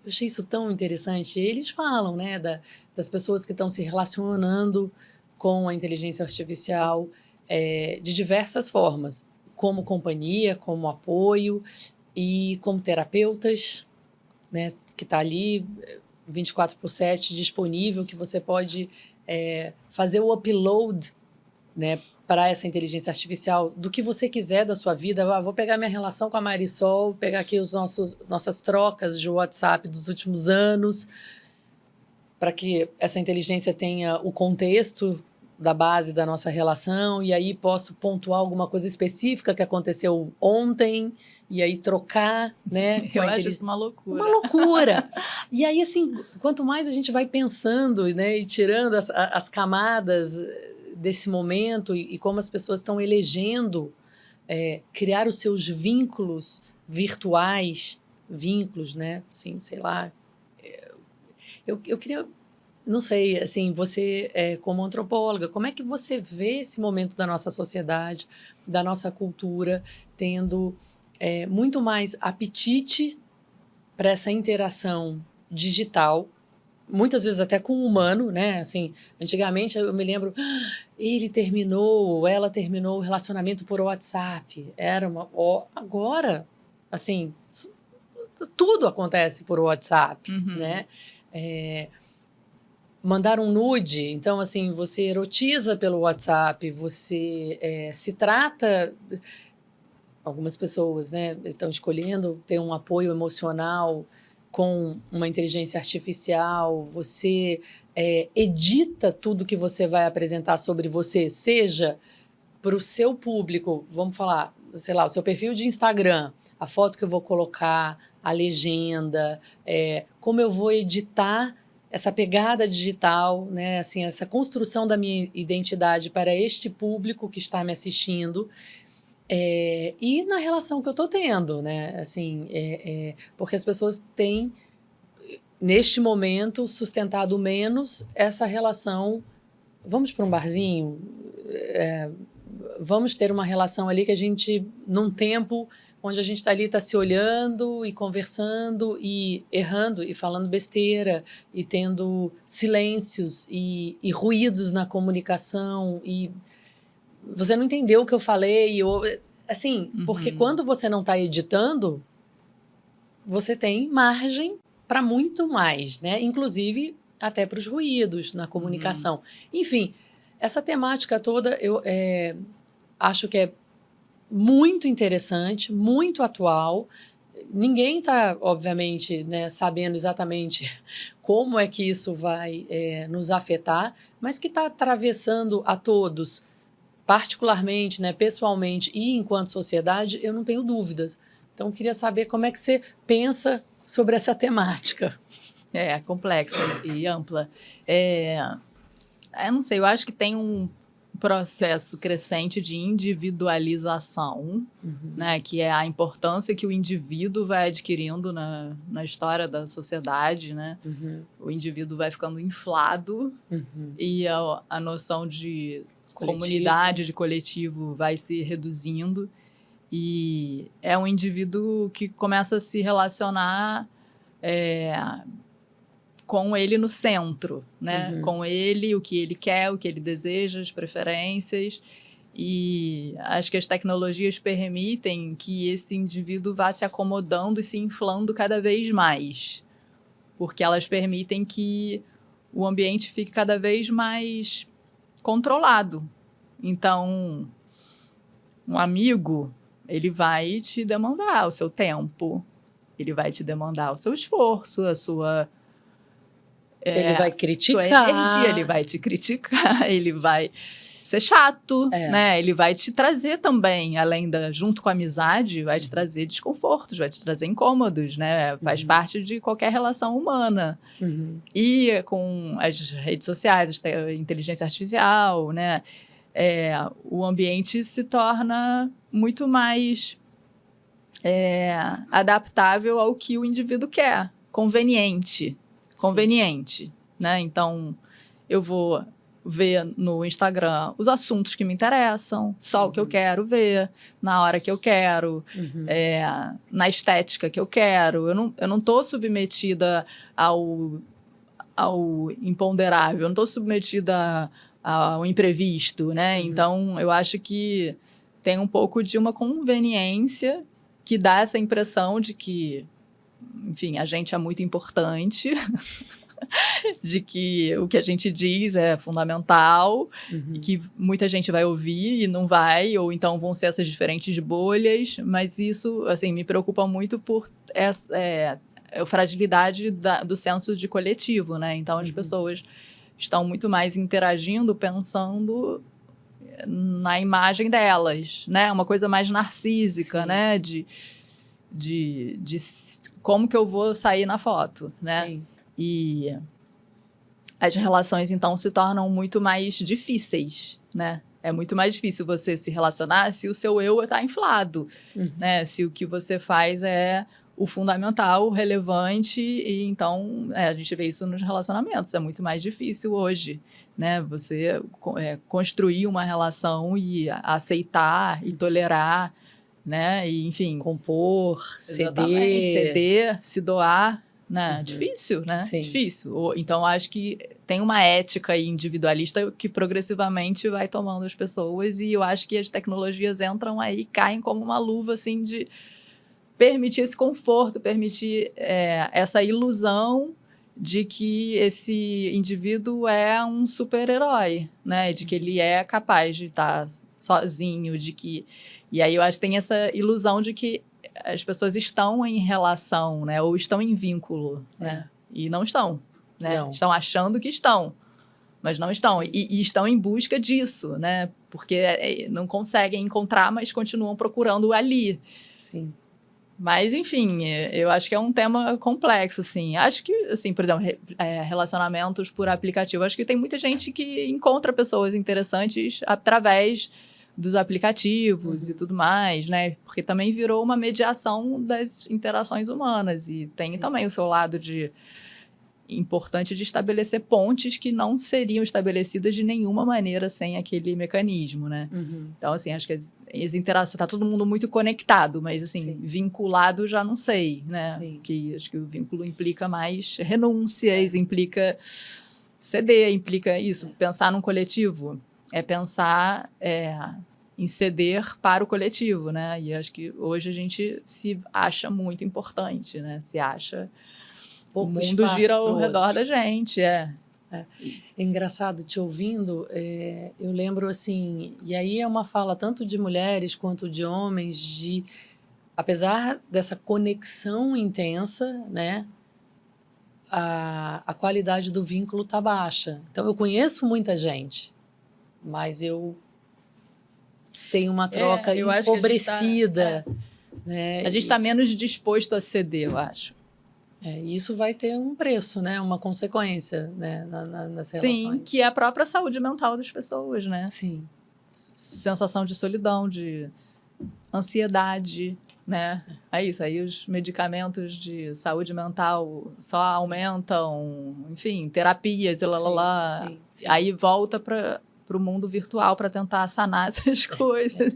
Eu achei isso tão interessante. Eles falam, né, das pessoas que estão se relacionando com a inteligência artificial de diversas formas, como companhia, como apoio e como terapeutas, né, que está ali 24/7 disponível, que você pode fazer o upload, né, para essa inteligência artificial do que você quiser da sua vida. Vou pegar minha relação com a Marisol, pegar aqui nossas trocas de WhatsApp dos últimos anos, para que essa inteligência tenha o contexto da base da nossa relação, e aí posso pontuar alguma coisa específica que aconteceu ontem, e aí trocar, né? Eu acho isso uma loucura. Uma loucura! E aí, assim, quanto mais a gente vai pensando, né, e tirando as camadas desse momento e como as pessoas estão elegendo criar os seus vínculos virtuais, né? Assim, sei lá. Eu queria... Não sei, assim, você como antropóloga, como é que você vê esse momento da nossa sociedade, da nossa cultura, tendo muito mais apetite para essa interação digital, muitas vezes até com o humano, né? Assim, antigamente eu me lembro, ela terminou o relacionamento por WhatsApp. Agora, assim, tudo acontece por WhatsApp, né? mandar um nude, então, assim, você erotiza pelo WhatsApp, você se trata... Algumas pessoas, né, estão escolhendo ter um apoio emocional com uma inteligência artificial, você edita tudo que você vai apresentar sobre você, seja para o seu público, vamos falar, sei lá, o seu perfil de Instagram, a foto que eu vou colocar, a legenda, como eu vou editar essa pegada digital, né, assim, essa construção da minha identidade para este público que está me assistindo. E na relação que eu estou tendo, né? Assim, porque as pessoas têm, neste momento, sustentado menos essa relação. Vamos para um barzinho? Vamos ter uma relação ali que a gente, num tempo onde a gente está ali, está se olhando e conversando e errando e falando besteira e tendo silêncios e ruídos na comunicação e você não entendeu o que eu falei, assim, porque quando você não está editando, você tem margem para muito mais, né? Inclusive até para os ruídos na comunicação. Enfim, essa temática toda eu acho que é muito interessante, muito atual. Ninguém está, obviamente, né, sabendo exatamente como é que isso vai nos afetar, mas que está atravessando a todos, particularmente, né, pessoalmente e enquanto sociedade, eu não tenho dúvidas. Então, eu queria saber como é que você pensa sobre essa temática. Complexa e ampla. Eu não sei, eu acho que tem um processo crescente de individualização, né, que é a importância que o indivíduo vai adquirindo na história da sociedade, né? O indivíduo vai ficando inflado e a noção de comunidade, de coletivo vai se reduzindo e é um indivíduo que começa a se relacionar com ele no centro, né? Com ele, o que ele quer, o que ele deseja, as preferências. E acho que as tecnologias permitem que esse indivíduo vá se acomodando e se inflando cada vez mais, porque elas permitem que o ambiente fique cada vez mais controlado. Então, um amigo, ele vai te demandar o seu tempo, ele vai te demandar o seu esforço, a sua... ele vai criticar. Sua energia, ele vai te criticar, ele vai ser chato, né? Ele vai te trazer também, junto com a amizade, vai te trazer desconfortos, vai te trazer incômodos, né? Faz parte de qualquer relação humana. E com as redes sociais, a inteligência artificial, né? O ambiente se torna muito mais adaptável ao que o indivíduo quer, conveniente, né? Então, eu vou ver no Instagram os assuntos que me interessam, só o que eu quero ver, na hora que eu quero, na estética que eu quero. Eu não estou submetida ao imponderável, eu não estou submetida ao imprevisto, né? Então, eu acho que tem um pouco de uma conveniência que dá essa impressão de que, enfim, a gente é muito importante, de que o que a gente diz é fundamental, e que muita gente vai ouvir e não vai, ou então vão ser essas diferentes bolhas, mas isso, assim, me preocupa muito por a fragilidade do senso de coletivo, né? Então, as pessoas estão muito mais interagindo, pensando na imagem delas, né? Uma coisa mais narcísica, né? De como que eu vou sair na foto, né? Sim. E as relações, então, se tornam muito mais difíceis, né? É muito mais difícil você se relacionar se o seu eu está inflado, né? Se o que você faz é o fundamental, o relevante, e então a gente vê isso nos relacionamentos. É muito mais difícil hoje, né? Você construir uma relação e aceitar e tolerar, né? E, enfim, compor, ceder, se doar, né? Difícil, né? Sim. Difícil. Então, acho que tem uma ética individualista que progressivamente vai tomando as pessoas, e eu acho que as tecnologias entram aí, caem como uma luva, assim, de permitir esse conforto, permitir essa ilusão de que esse indivíduo é um super-herói, né? De que ele é capaz de estar sozinho, de que... E aí eu acho que tem essa ilusão de que as pessoas estão em relação, né? Ou estão em vínculo, né? E não estão, né? Não. Estão achando que estão, mas não estão. E estão em busca disso, né? Porque não conseguem encontrar, mas continuam procurando ali. Sim. Mas, enfim, eu acho que é um tema complexo, assim. Acho que, assim, por exemplo, relacionamentos por aplicativo. Acho que tem muita gente que encontra pessoas interessantes através dos aplicativos e tudo mais, né? Porque também virou uma mediação das interações humanas. E tem também o seu lado importante de estabelecer pontes que não seriam estabelecidas de nenhuma maneira sem aquele mecanismo, né? Então, assim, acho que as interações... Tá todo mundo muito conectado, mas, assim, vinculado já não sei, né? Porque acho que o vínculo implica mais renúncias, implica ceder, implica isso. Pensar num coletivo é pensar em ceder para o coletivo, né? E acho que hoje a gente se acha muito importante, né? Se acha... O mundo gira ao redor da gente, É engraçado, te ouvindo, eu lembro assim, e aí é uma fala tanto de mulheres quanto de homens, apesar dessa conexão intensa, né, a qualidade do vínculo tá baixa. Então, eu conheço muita gente, mas eu tenho uma troca empobrecida. A gente está menos disposto a ceder, eu acho. Isso vai ter um preço, né? Uma consequência, né? Nas relações. Sim, que é a própria saúde mental das pessoas, né? Sim. Sensação de solidão, de ansiedade, né? É isso, aí os medicamentos de saúde mental só aumentam, enfim, terapias e lá. Sim. Aí volta para o mundo virtual para tentar sanar essas coisas.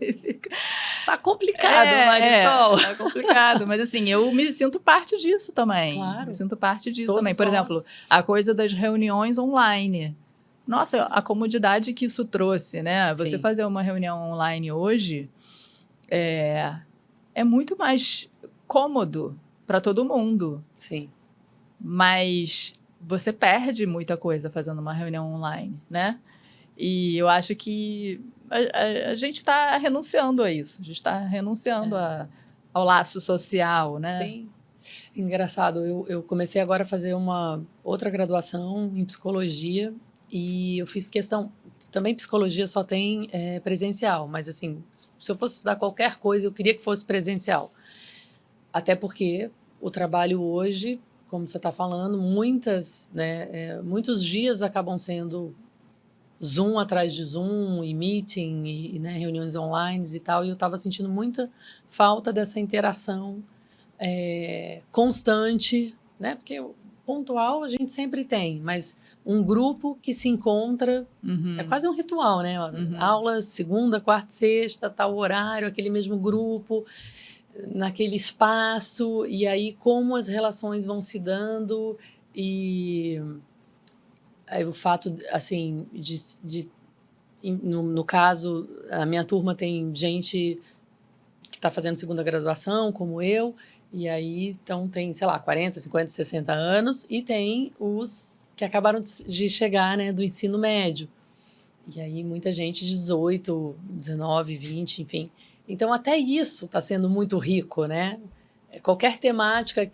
Tá complicado, Marisol. Tá complicado, mas assim, eu me sinto parte disso também. Claro. Me sinto parte disso Todos também. Por nós. exemplo, a coisa das reuniões online. Nossa, a comodidade que isso trouxe, né? Você fazer uma reunião online hoje é muito mais cômodo para todo mundo. Sim. Mas você perde muita coisa fazendo uma reunião online, né? E eu acho que a gente está renunciando a isso. A gente está renunciando ao laço social, né? Sim. Engraçado, eu comecei agora a fazer uma outra graduação em psicologia e eu fiz questão... Também psicologia só tem presencial, mas assim, se eu fosse estudar qualquer coisa, eu queria que fosse presencial. Até porque o trabalho hoje, como você está falando, muitos dias acabam sendo Zoom atrás de Zoom, e meeting, e né, reuniões online e tal, e eu estava sentindo muita falta dessa interação constante, né? Porque pontual a gente sempre tem, mas um grupo que se encontra é quase um ritual, né? Aula segunda, quarta, sexta, tal horário, aquele mesmo grupo, naquele espaço, e aí como as relações vão se dando e aí, o fato, assim, no caso, a minha turma tem gente que está fazendo segunda graduação, como eu, e aí, então, tem, sei lá, 40, 50, 60 anos, e tem os que acabaram de chegar, né, do ensino médio. E aí, muita gente, 18, 19, 20, enfim. Então, até isso está sendo muito rico, né? Qualquer temática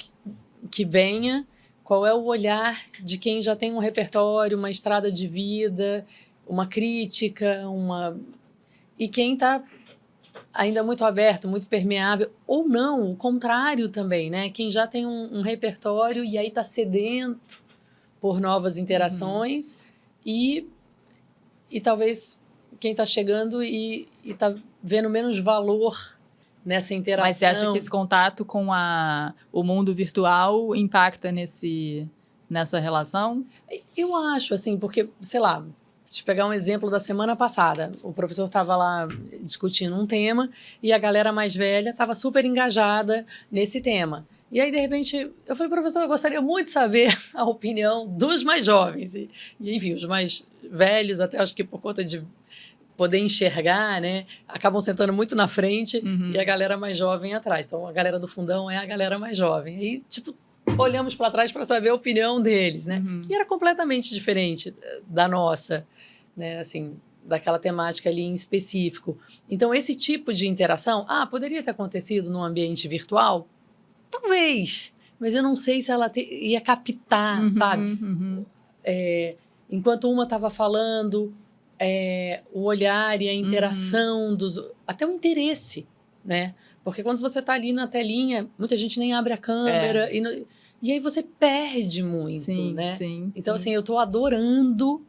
que venha, qual é o olhar de quem já tem um repertório, uma estrada de vida, uma crítica, e quem está ainda muito aberto, muito permeável, ou não, o contrário também, né? Quem já tem um repertório e aí está sedento por novas interações e talvez quem está chegando e está vendo menos valor nessa interação. Mas você acha que esse contato com o mundo virtual impacta nessa relação? Eu acho, assim, porque, sei lá, te pegar um exemplo da semana passada, o professor estava lá discutindo um tema e a galera mais velha estava super engajada nesse tema. E aí, de repente, eu falei, professor, eu gostaria muito de saber a opinião dos mais jovens. E enfim, os mais velhos, até acho que por conta de poder enxergar, né, acabam sentando muito na frente e a galera mais jovem atrás. Então, a galera do fundão é a galera mais jovem. E, tipo, olhamos para trás para saber a opinião deles, né? Uhum. E era completamente diferente da nossa, né? Assim, daquela temática ali em específico. Então, esse tipo de interação, poderia ter acontecido num ambiente virtual? Talvez, mas eu não sei se ela ia captar, sabe? Uhum. Enquanto uma estava falando, o olhar e a interação, até o interesse, né? Porque quando você está ali na telinha, muita gente nem abre a câmera, e aí você perde muito, Sim, né? sim, então, sim. assim, eu estou adorando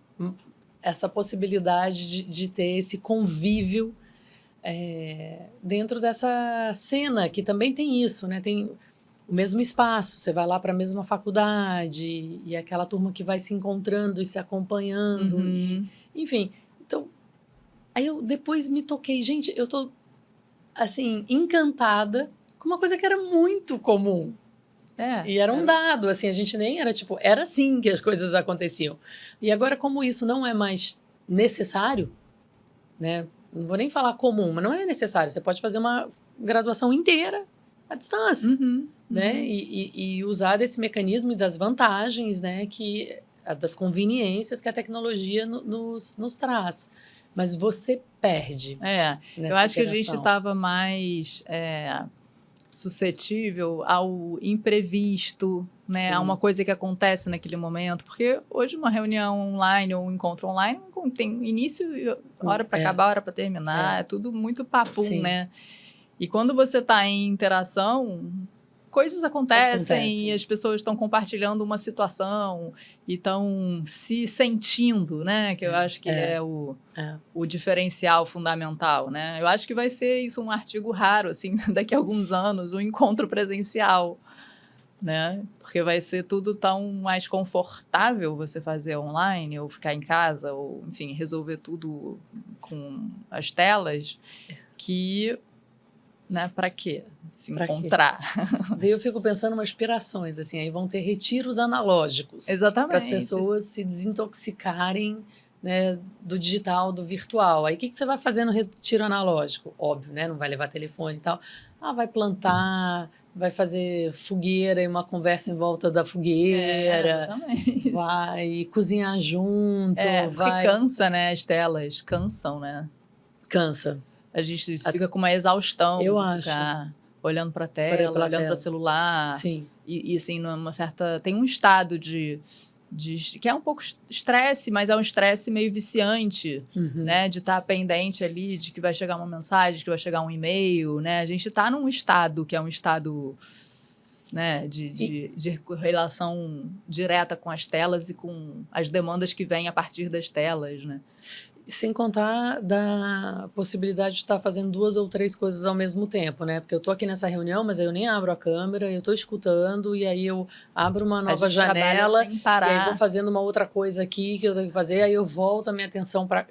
essa possibilidade de ter esse convívio dentro dessa cena, que também tem isso, né? Tem o mesmo espaço, você vai lá para a mesma faculdade, e aquela turma que vai se encontrando e se acompanhando, enfim. Então, aí eu depois me toquei, gente, eu tô, assim, encantada com uma coisa que era muito comum. E era um dado, assim, a gente nem era tipo, era assim que as coisas aconteciam. E agora, como isso não é mais necessário, né? Não vou nem falar comum, mas não é necessário. Você pode fazer uma graduação inteira à distância, né? E usar desse mecanismo e das vantagens, né? Das conveniências que a tecnologia nos traz. Mas você perde. Eu acho que a gente estava mais suscetível ao imprevisto, né? A uma coisa que acontece naquele momento. Porque hoje uma reunião online ou um encontro online tem início, hora para acabar, hora para terminar. É tudo muito papum, né? E quando você está em interação, coisas acontecem e as pessoas estão compartilhando uma situação e estão se sentindo, né? Que eu acho que é o diferencial fundamental, né? Eu acho que vai ser isso um artigo raro, assim, daqui a alguns anos, um encontro presencial, né? Porque vai ser tudo tão mais confortável você fazer online ou ficar em casa ou, enfim, resolver tudo com as telas que... Né? Para quê? Se encontrar. Daí eu fico pensando em aspirações, assim, aí vão ter retiros analógicos. Exatamente. Para as pessoas se desintoxicarem, né, do digital, do virtual. Aí o que você vai fazer no retiro analógico? Óbvio, né? Não vai levar telefone e tal. Vai plantar, vai fazer fogueira e uma conversa em volta da fogueira. Exatamente. Vai cozinhar junto. Porque cansa, né? As telas cansam, né? Cansa. A gente fica com uma exaustão. Eu acho. Ficar olhando para a tela, olhando para o celular. Sim. E assim, numa certa... Tem um estado de que é um pouco estresse, mas é um estresse meio viciante, né? De estar pendente ali, de que vai chegar uma mensagem, de que vai chegar um e-mail, né? A gente está num estado que é um estado, né? De relação direta com as telas e com as demandas que vêm a partir das telas, né? Sem contar da possibilidade de estar fazendo 2 ou 3 coisas ao mesmo tempo, né? Porque eu tô aqui nessa reunião, mas aí eu nem abro a câmera, eu tô escutando, e aí eu abro uma nova janela, sem parar. E aí vou fazendo uma outra coisa aqui que eu tenho que fazer, aí eu volto a minha atenção para...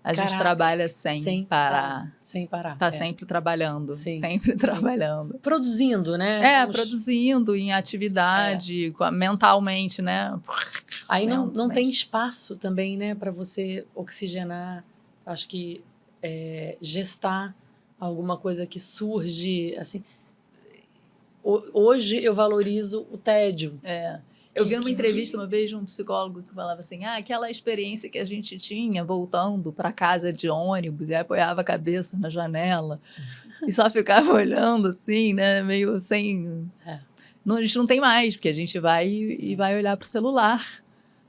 A gente trabalha sem parar. Sem parar. Tá sempre trabalhando. Sim. Sempre trabalhando. Produzindo, né? Produzindo em atividade, mentalmente, né? Aí não tem espaço também, né? Para você oxigenar, acho que gestar alguma coisa que surge, assim... Hoje eu valorizo o tédio. Eu vi numa entrevista uma vez de um psicólogo que falava assim, aquela experiência que a gente tinha voltando para casa de ônibus e apoiava a cabeça na janela e só ficava olhando assim, né, meio sem... Não, a gente não tem mais, porque a gente vai e vai olhar para o celular,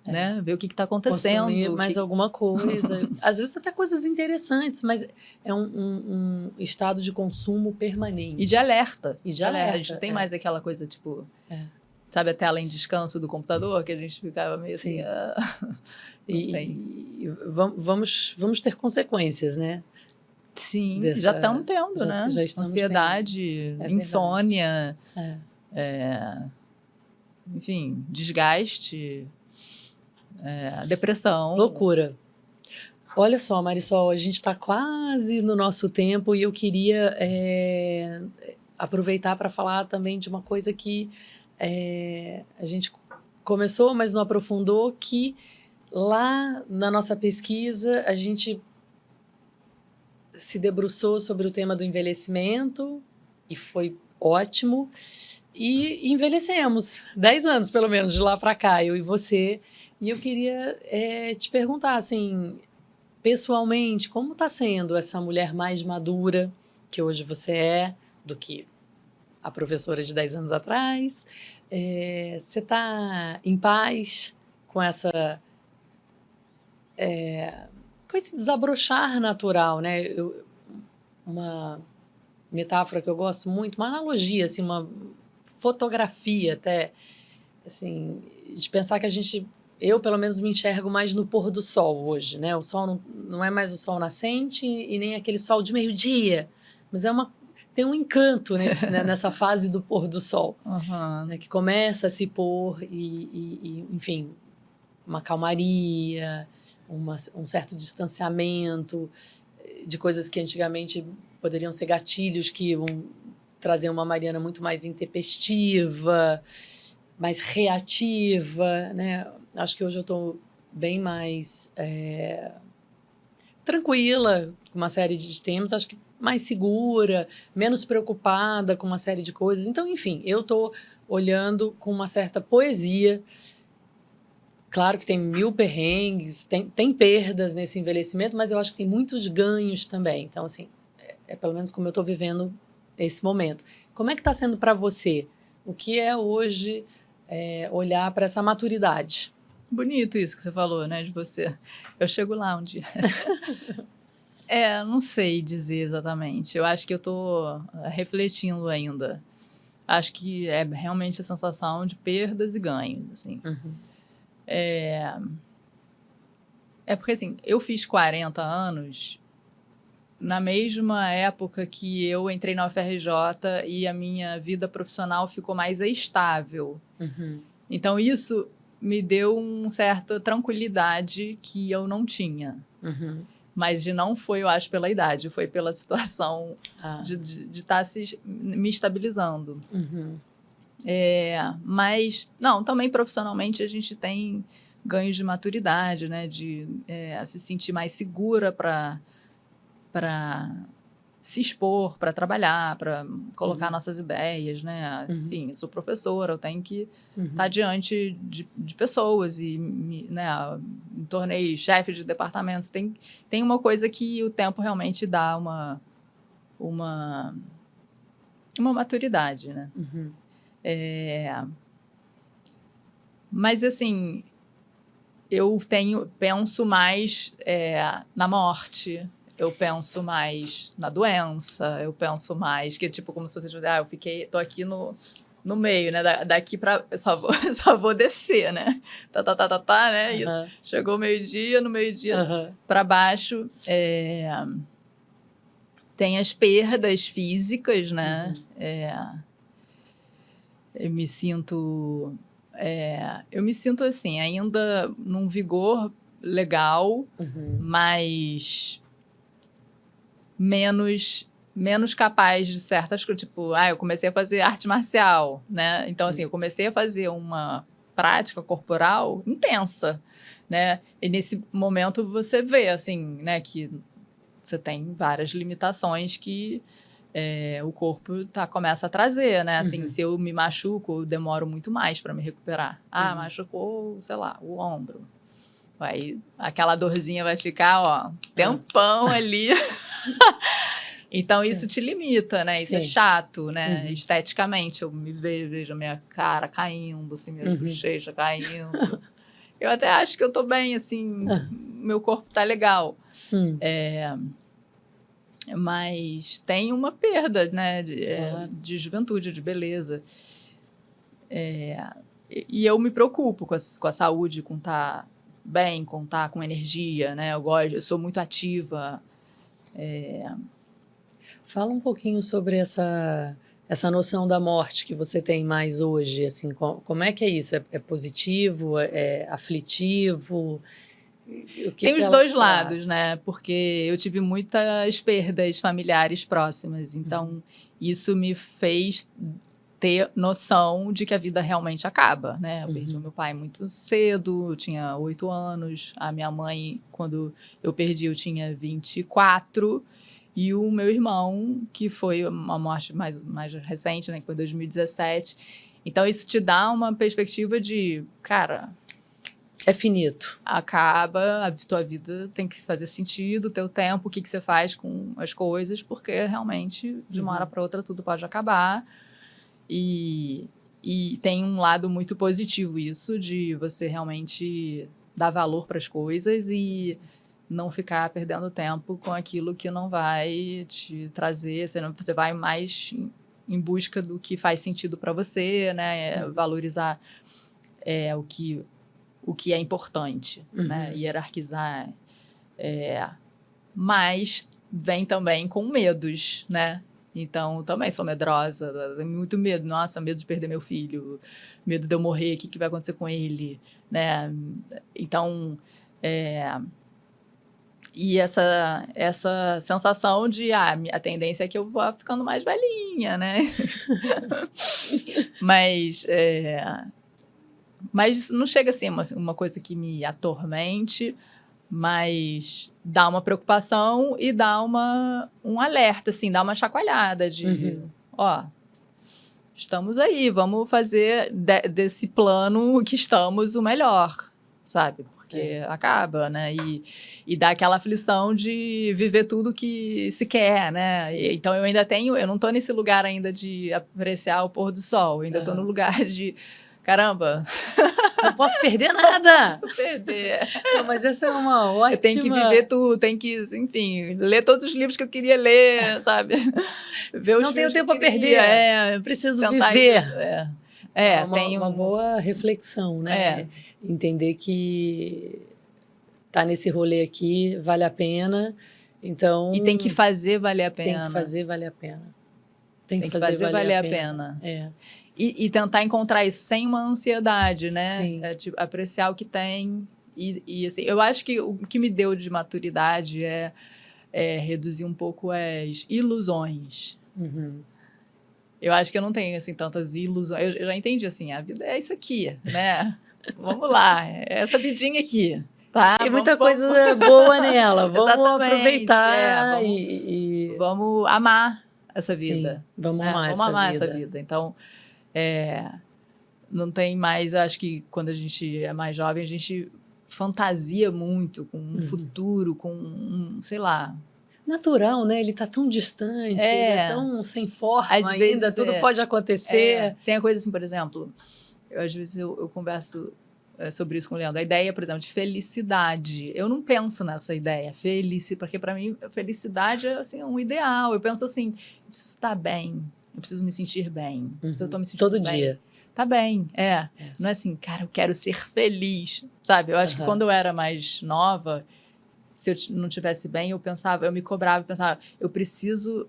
né, ver o que está acontecendo. Consumir mais alguma coisa. Às vezes até coisas interessantes, mas é um estado de consumo permanente. E de alerta. E de alerta. A gente não tem mais aquela coisa, tipo... Sabe a tela em descanso do computador, que a gente ficava meio assim... Vamos ter consequências, né? Sim, já estamos tendo, né? Já estamos ansiedade, insônia, enfim, desgaste, depressão. Loucura. Olha só, Marisol, a gente está quase no nosso tempo e eu queria aproveitar para falar também de uma coisa que a gente começou, mas não aprofundou, que lá na nossa pesquisa a gente se debruçou sobre o tema do envelhecimento e foi ótimo. E envelhecemos 10 anos, pelo menos, de lá para cá, eu e você. E eu queria te perguntar, assim, pessoalmente, como está sendo essa mulher mais madura que hoje você é, do que a professora de 10 anos atrás? Você está em paz com com esse desabrochar natural, né? Uma metáfora que eu gosto muito, uma analogia, assim, uma fotografia até, assim, de pensar que eu pelo menos me enxergo mais no pôr do sol hoje, né? O sol não é mais o sol nascente e nem aquele sol de meio-dia, mas tem um encanto nessa fase do pôr do sol, né? Que começa a se pôr enfim, uma calmaria, um certo distanciamento de coisas que antigamente poderiam ser gatilhos que iam trazer uma Mariana muito mais intempestiva, mais reativa, né? Acho que hoje eu estou bem mais tranquila com uma série de temas, acho que mais segura, menos preocupada com uma série de coisas. Então, enfim, eu estou olhando com uma certa poesia. Claro que tem 1000 perrengues, tem perdas nesse envelhecimento, mas eu acho que tem muitos ganhos também. Então, assim, é pelo menos como eu estou vivendo esse momento. Como é que está sendo para você? O que é hoje olhar para essa maturidade? Bonito isso que você falou, né, de você. Eu chego lá um dia. Não sei dizer exatamente. Eu acho que eu estou refletindo ainda. Acho que é realmente a sensação de perdas e ganhos, assim. Uhum. Porque, assim, eu fiz 40 anos na mesma época que eu entrei na UFRJ e a minha vida profissional ficou mais estável. Uhum. Então, isso me deu uma certa tranquilidade que eu não tinha. Uhum. Mas não foi, eu acho, pela idade, foi pela situação de estar me estabilizando. Uhum. Mas, não, também profissionalmente a gente tem ganhos de maturidade, né? De se sentir mais segura para se expor, para trabalhar, para colocar nossas ideias, né? Enfim, eu sou professora, eu tenho que estar diante de pessoas e me tornei chefe de departamento. Tem uma coisa que o tempo realmente dá uma maturidade, né? Uhum. Mas, assim, eu penso mais na morte, eu penso mais na doença, eu penso mais que, tipo, como se você tivesse, tô aqui no meio, né? Daqui pra... Só vou descer, né? Né? Isso. Chegou meio-dia, no meio-dia para baixo. Tem as perdas físicas, né? Eu me sinto assim, ainda num vigor legal, mas menos capaz de certas coisas. Tipo, eu comecei a fazer arte marcial, né? Então, assim, eu comecei a fazer uma prática corporal intensa, né? E nesse momento você vê, assim, né, que você tem várias limitações que o corpo começa a trazer, né? Assim, se eu me machuco, eu demoro muito mais para me recuperar. Machucou, sei lá, o ombro. Aí aquela dorzinha vai ficar, ó, tempão ali. Então, isso te limita, né? Isso é chato, né? Esteticamente, eu me vejo a minha cara caindo, assim, minha bochecha caindo. Eu até acho que eu tô bem, assim, meu corpo tá legal. Mas tem uma perda, né? De juventude, de beleza. E eu me preocupo com a saúde, com estar bem, com estar com energia, né? Eu sou muito ativa. Fala um pouquinho sobre essa noção da morte que você tem mais hoje, assim, como é que é isso? É positivo? É aflitivo? Tem os dois lados, né? Porque eu tive muitas perdas familiares próximas, então isso me fez ter noção de que a vida realmente acaba, né? Eu perdi o meu pai muito cedo, eu tinha 8 anos, a minha mãe, quando eu perdi, eu tinha 24, E o meu irmão, que foi uma morte mais recente, né, que foi em 2017. Então, isso te dá uma perspectiva de, cara, É finito. acaba, a tua vida tem que fazer sentido, o teu tempo, o que você faz com as coisas, porque realmente, de uma hora para outra, tudo pode acabar. E tem um lado muito positivo isso, de você realmente dar valor para as coisas e não ficar perdendo tempo com aquilo que não vai te trazer, você vai mais em busca do que faz sentido para você, né? Valorizar o que é importante, né? Hierarquizar. Mas vem também com medos, né? Então, também sou medrosa, tenho muito medo. Nossa, medo de perder meu filho, medo de eu morrer, o que vai acontecer com ele, né? Então, e essa sensação de, a tendência é que eu vá ficando mais velhinha, né? Mas não chega a ser uma coisa que me atormente, mas dá uma preocupação e dá um alerta, assim, dá uma chacoalhada de, estamos aí, vamos fazer desse plano que estamos o melhor, sabe? Porque acaba, né? E dá aquela aflição de viver tudo que se quer, né? Então eu não tô nesse lugar ainda de apreciar o pôr do sol, eu ainda tô no lugar de, caramba, não posso perder nada. Não posso perder. Não, mas essa é uma ótima... Eu tenho que viver tudo, tenho que, enfim, ler todos os livros que eu queria ler, sabe? Ver os não tenho tempo a perder. Eu preciso viver. Tem uma boa reflexão, né? Entender que tá nesse rolê aqui vale a pena, então... E tem que fazer valer a pena. Tem que fazer valer a pena. Tem que fazer valer a pena. E tentar encontrar isso sem uma ansiedade, né? Sim. Tipo, apreciar o que tem. E assim, eu acho que o que me deu de maturidade é reduzir um pouco as ilusões. Eu acho que eu não tenho, assim, tantas ilusões. Eu já entendi, assim, a vida é isso aqui, né? Vamos lá, é essa vidinha aqui. Tá? Tem muita coisa boa nela. Vamos Exatamente, aproveitar vamos amar essa vida. Sim, vamos amar essa vida. Então, não tem mais... Eu acho que quando a gente é mais jovem, a gente fantasia muito com um futuro, com sei lá... Natural, né? Ele tá tão distante, ele é tão sem forma às ainda, vezes, tudo pode acontecer. Tem a coisa assim, por exemplo, às vezes eu converso sobre isso com o Leandro. A ideia, por exemplo, de felicidade. Eu não penso nessa ideia, porque para mim, felicidade é assim, um ideal. Eu penso assim, eu preciso estar bem, eu preciso me sentir bem. Se eu tô me sentindo todo bem, dia. Tá bem, Não é assim, cara, eu quero ser feliz, sabe? Eu acho que quando eu era mais nova, se eu não estivesse bem, eu me cobrava, eu pensava, eu preciso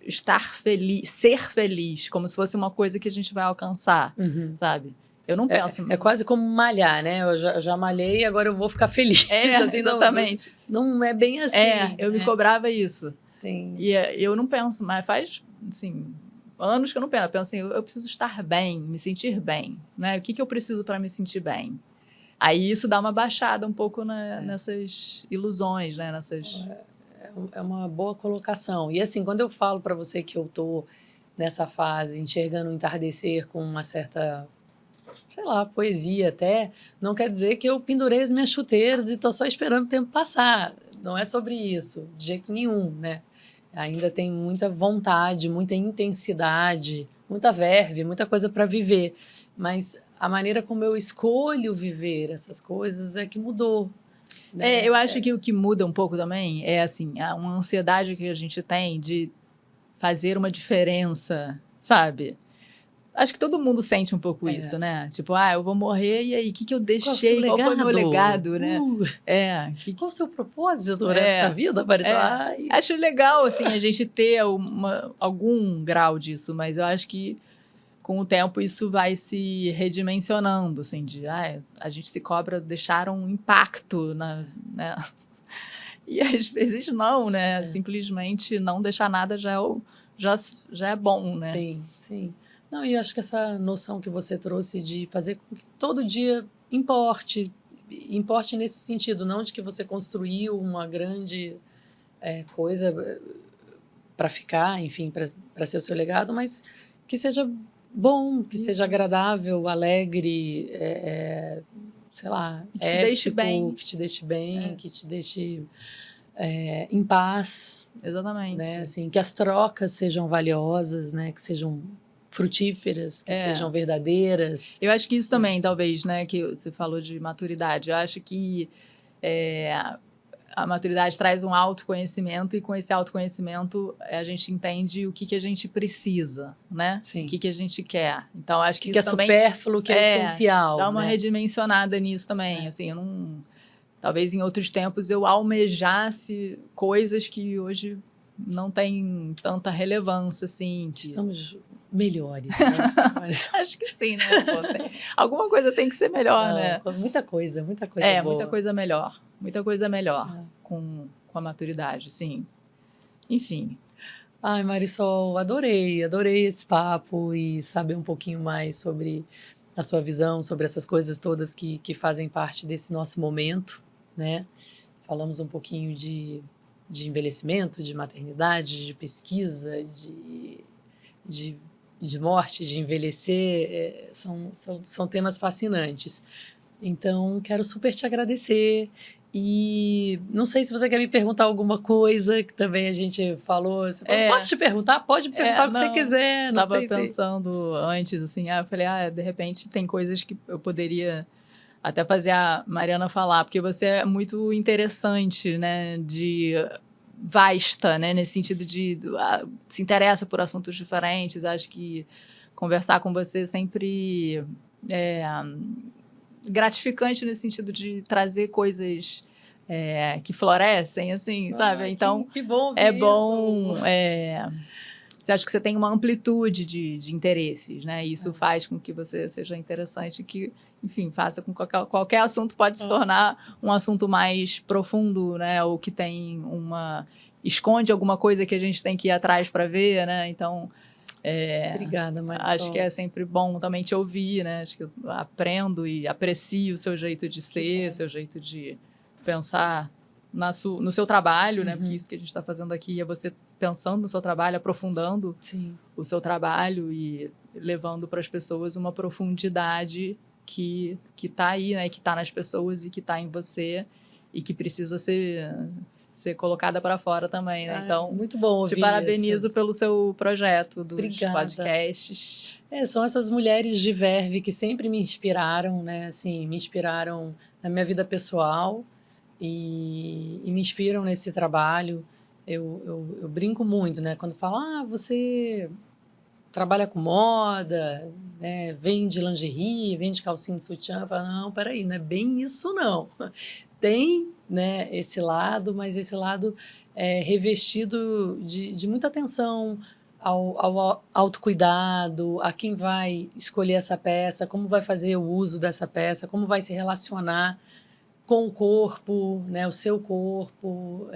estar feliz, ser feliz, como se fosse uma coisa que a gente vai alcançar, sabe? Eu não penso... É quase como malhar, né? Eu já malhei e agora eu vou ficar feliz. Assim, exatamente. Não é bem assim. Eu me cobrava isso. Tem... E eu não penso, mas faz, assim, anos que eu não penso. Eu penso assim, eu preciso estar bem, me sentir bem, né? O que eu preciso para me sentir bem? Aí isso dá uma baixada um pouco nessas ilusões, né? É uma boa colocação. E assim, quando eu falo para você que eu tô nessa fase, enxergando o entardecer com uma certa, sei lá, poesia até, não quer dizer que eu pendurei as minhas chuteiras e tô só esperando o tempo passar. Não é sobre isso, de jeito nenhum, né? Ainda tem muita vontade, muita intensidade, muita verve, muita coisa para viver. Mas a maneira como eu escolho viver essas coisas é que mudou. Né? Eu acho que o que muda um pouco também é assim, uma ansiedade que a gente tem de fazer uma diferença, sabe? Acho que todo mundo sente um pouco isso, né? Tipo, eu vou morrer e aí, o que eu deixei? Qual foi o meu legado, né? Qual o seu propósito nessa vida? Acho legal, assim, a gente ter algum grau disso, mas eu acho que com o tempo isso vai se redimensionando, assim, de a gente se cobra deixar um impacto, né? E às vezes não, né? Simplesmente não deixar nada já é bom, né? Sim, sim. Não, e acho que essa noção que você trouxe de fazer com que todo dia importe nesse sentido, não de que você construiu uma grande coisa para ficar, enfim, para ser o seu legado, mas que seja bom, que seja agradável, alegre, sei lá, que te deixe ético, bem. que te deixe bem, que te deixe em paz. Exatamente. Né? Assim, que as trocas sejam valiosas, né? Que sejam frutíferas, que sejam verdadeiras. Eu acho que isso também, talvez, né? Que você falou de maturidade. Eu acho que a maturidade traz um autoconhecimento e com esse autoconhecimento a gente entende o que a gente precisa, né? Sim. O que a gente quer. Então, acho que isso isso também supérfluo, o que é essencial. Dá uma né? redimensionada nisso também. Assim, eu não... Talvez em outros tempos eu almejasse coisas que hoje não têm tanta relevância, assim. Estamos melhores, né? Acho que sim, né? Alguma coisa tem que ser melhor, né? Muita coisa boa. Muita coisa melhor. Muita coisa melhor com a maturidade, sim. Enfim. Ai, Marisol, adorei esse papo e saber um pouquinho mais sobre a sua visão, sobre essas coisas todas que fazem parte desse nosso momento, né? Falamos um pouquinho de envelhecimento, de maternidade, de pesquisa, de morte, de envelhecer, são temas fascinantes. Então, quero super te agradecer. E não sei se você quer me perguntar alguma coisa que também a gente falou. Posso te perguntar? Pode me perguntar o que você quiser. Não Estava sei pensando antes, assim, eu falei, de repente tem coisas que eu poderia até fazer a Mariana falar, porque você é muito interessante, né, vasta, né, nesse sentido de se interessa por assuntos diferentes. Acho que conversar com você sempre gratificante nesse sentido de trazer coisas que florescem, assim, sabe? Então, que bom é bom. Você acha que você tem uma amplitude de interesses, né? Isso faz com que você seja interessante, que, enfim, faça com que qualquer assunto pode se tornar um assunto mais profundo, né? Ou que tem esconde alguma coisa que a gente tem que ir atrás para ver, né? Então, obrigada, Marisol. Acho que é sempre bom também te ouvir, né? Acho que eu aprendo e aprecio o seu jeito de ser, seu jeito de pensar no seu trabalho, né? Porque isso que a gente está fazendo aqui é você pensando no seu trabalho, aprofundando o seu trabalho e levando para as pessoas uma profundidade que está aí, né? Que está nas pessoas e que está em você e que precisa ser colocada para fora também, né? Então, muito bom ouvir te parabenizo pelo seu projeto dos podcasts. São essas mulheres de verve que sempre me inspiraram, né? Assim, me inspiraram na minha vida pessoal e me inspiram nesse trabalho. Eu brinco muito, né? Quando falo, você trabalha com moda, né? Vende lingerie, vende calcinha de sutiã. Eu falo, não, peraí, não é bem isso não. Tem, né, esse lado, mas esse lado é revestido de muita atenção ao autocuidado, a quem vai escolher essa peça, como vai fazer o uso dessa peça, como vai se relacionar com o corpo, né, o seu corpo,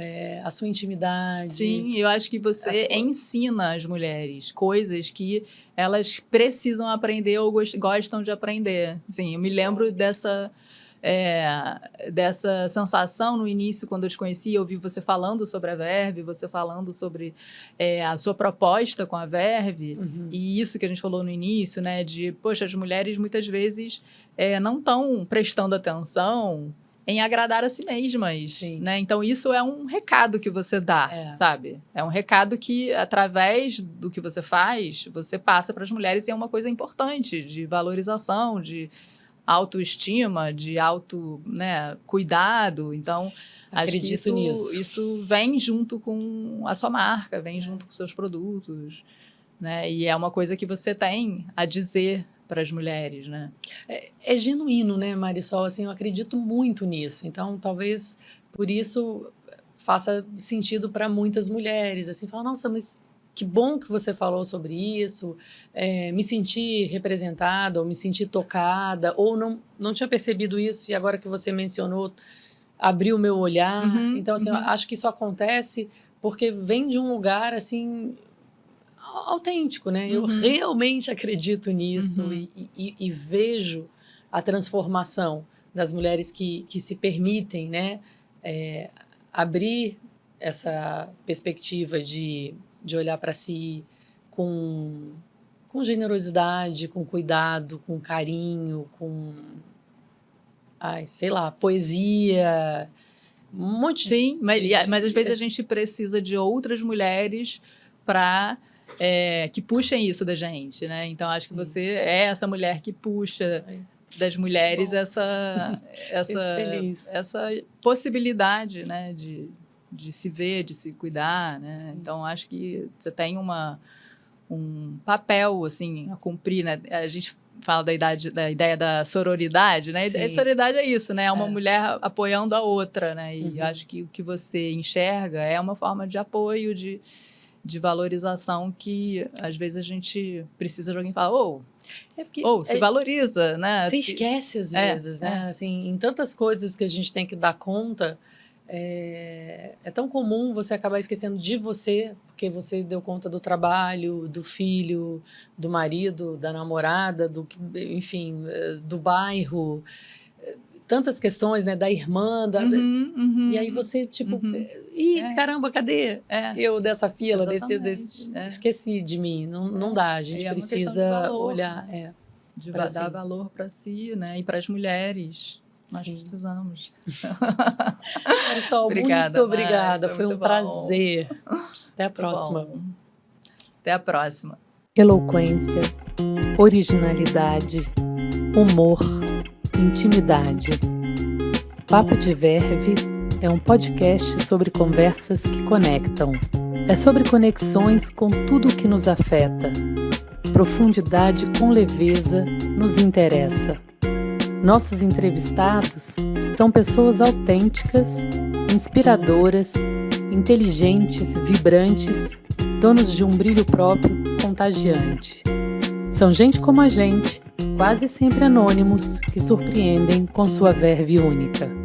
a sua intimidade. Sim, eu acho que você ensina as mulheres coisas que elas precisam aprender ou gostam de aprender. Sim, eu me lembro dessa sensação no início, quando eu te conheci. Eu ouvi você falando sobre a Verve, você falando sobre a sua proposta com a Verve, e isso que a gente falou no início, né, de, poxa, as mulheres muitas vezes não estão prestando atenção em agradar a si mesmas, né? Então, isso é um recado que você dá, sabe? É um recado que, através do que você faz, você passa para as mulheres, e é uma coisa importante de valorização, de autoestima, de cuidado. Então, acho que isso vem junto com a sua marca, vem junto com seus produtos, né? E é uma coisa que você tem a dizer para as mulheres, né? É genuíno, né, Marisol? Assim, eu acredito muito nisso. Então, talvez por isso faça sentido para muitas mulheres. Assim, falar, nossa, mas que bom que você falou sobre isso. Me senti representada, ou me senti tocada, ou não tinha percebido isso e agora que você mencionou, abriu o meu olhar. Então, assim, eu acho que isso acontece porque vem de um lugar, assim, autêntico, né? Eu realmente acredito nisso e vejo a transformação das mulheres que se permitem, né? Abrir essa perspectiva de olhar para si com generosidade, com cuidado, com carinho, com, sei lá, poesia, um monte de... Sim, mas às vezes a gente precisa de outras mulheres para que puxem isso da gente, né? Então, acho que você é essa mulher que puxa das mulheres essa possibilidade, né? De se ver, de se cuidar, né? Sim. Então, acho que você tem um papel, assim, a cumprir, né? A gente fala da ideia da sororidade, né? Sim. A sororidade é isso, né? É uma mulher apoiando a outra, né? E acho que o que você enxerga é uma forma de apoio, de valorização que, às vezes, a gente precisa de alguém falar, se valoriza, né? Você esquece, às vezes, né? Assim, em tantas coisas que a gente tem que dar conta, é tão comum você acabar esquecendo de você, porque você deu conta do trabalho, do filho, do marido, da namorada, enfim, do bairro, tantas questões, né, da irmã, e aí você, tipo, caramba, cadê eu dessa fila, esqueci de mim, não dá, a gente precisa olhar. De dar valor para si, né, e para as mulheres. Nós precisamos. Marisol, muito obrigada. Foi um prazer. Até a próxima. Até a próxima. Eloquência, originalidade, humor, intimidade. Papo de Verve é um podcast sobre conversas que conectam. É sobre conexões com tudo o que nos afeta. Profundidade com leveza nos interessa. Nossos entrevistados são pessoas autênticas, inspiradoras, inteligentes, vibrantes, donos de um brilho próprio contagiante. São gente como a gente, quase sempre anônimos, que surpreendem com sua verve única.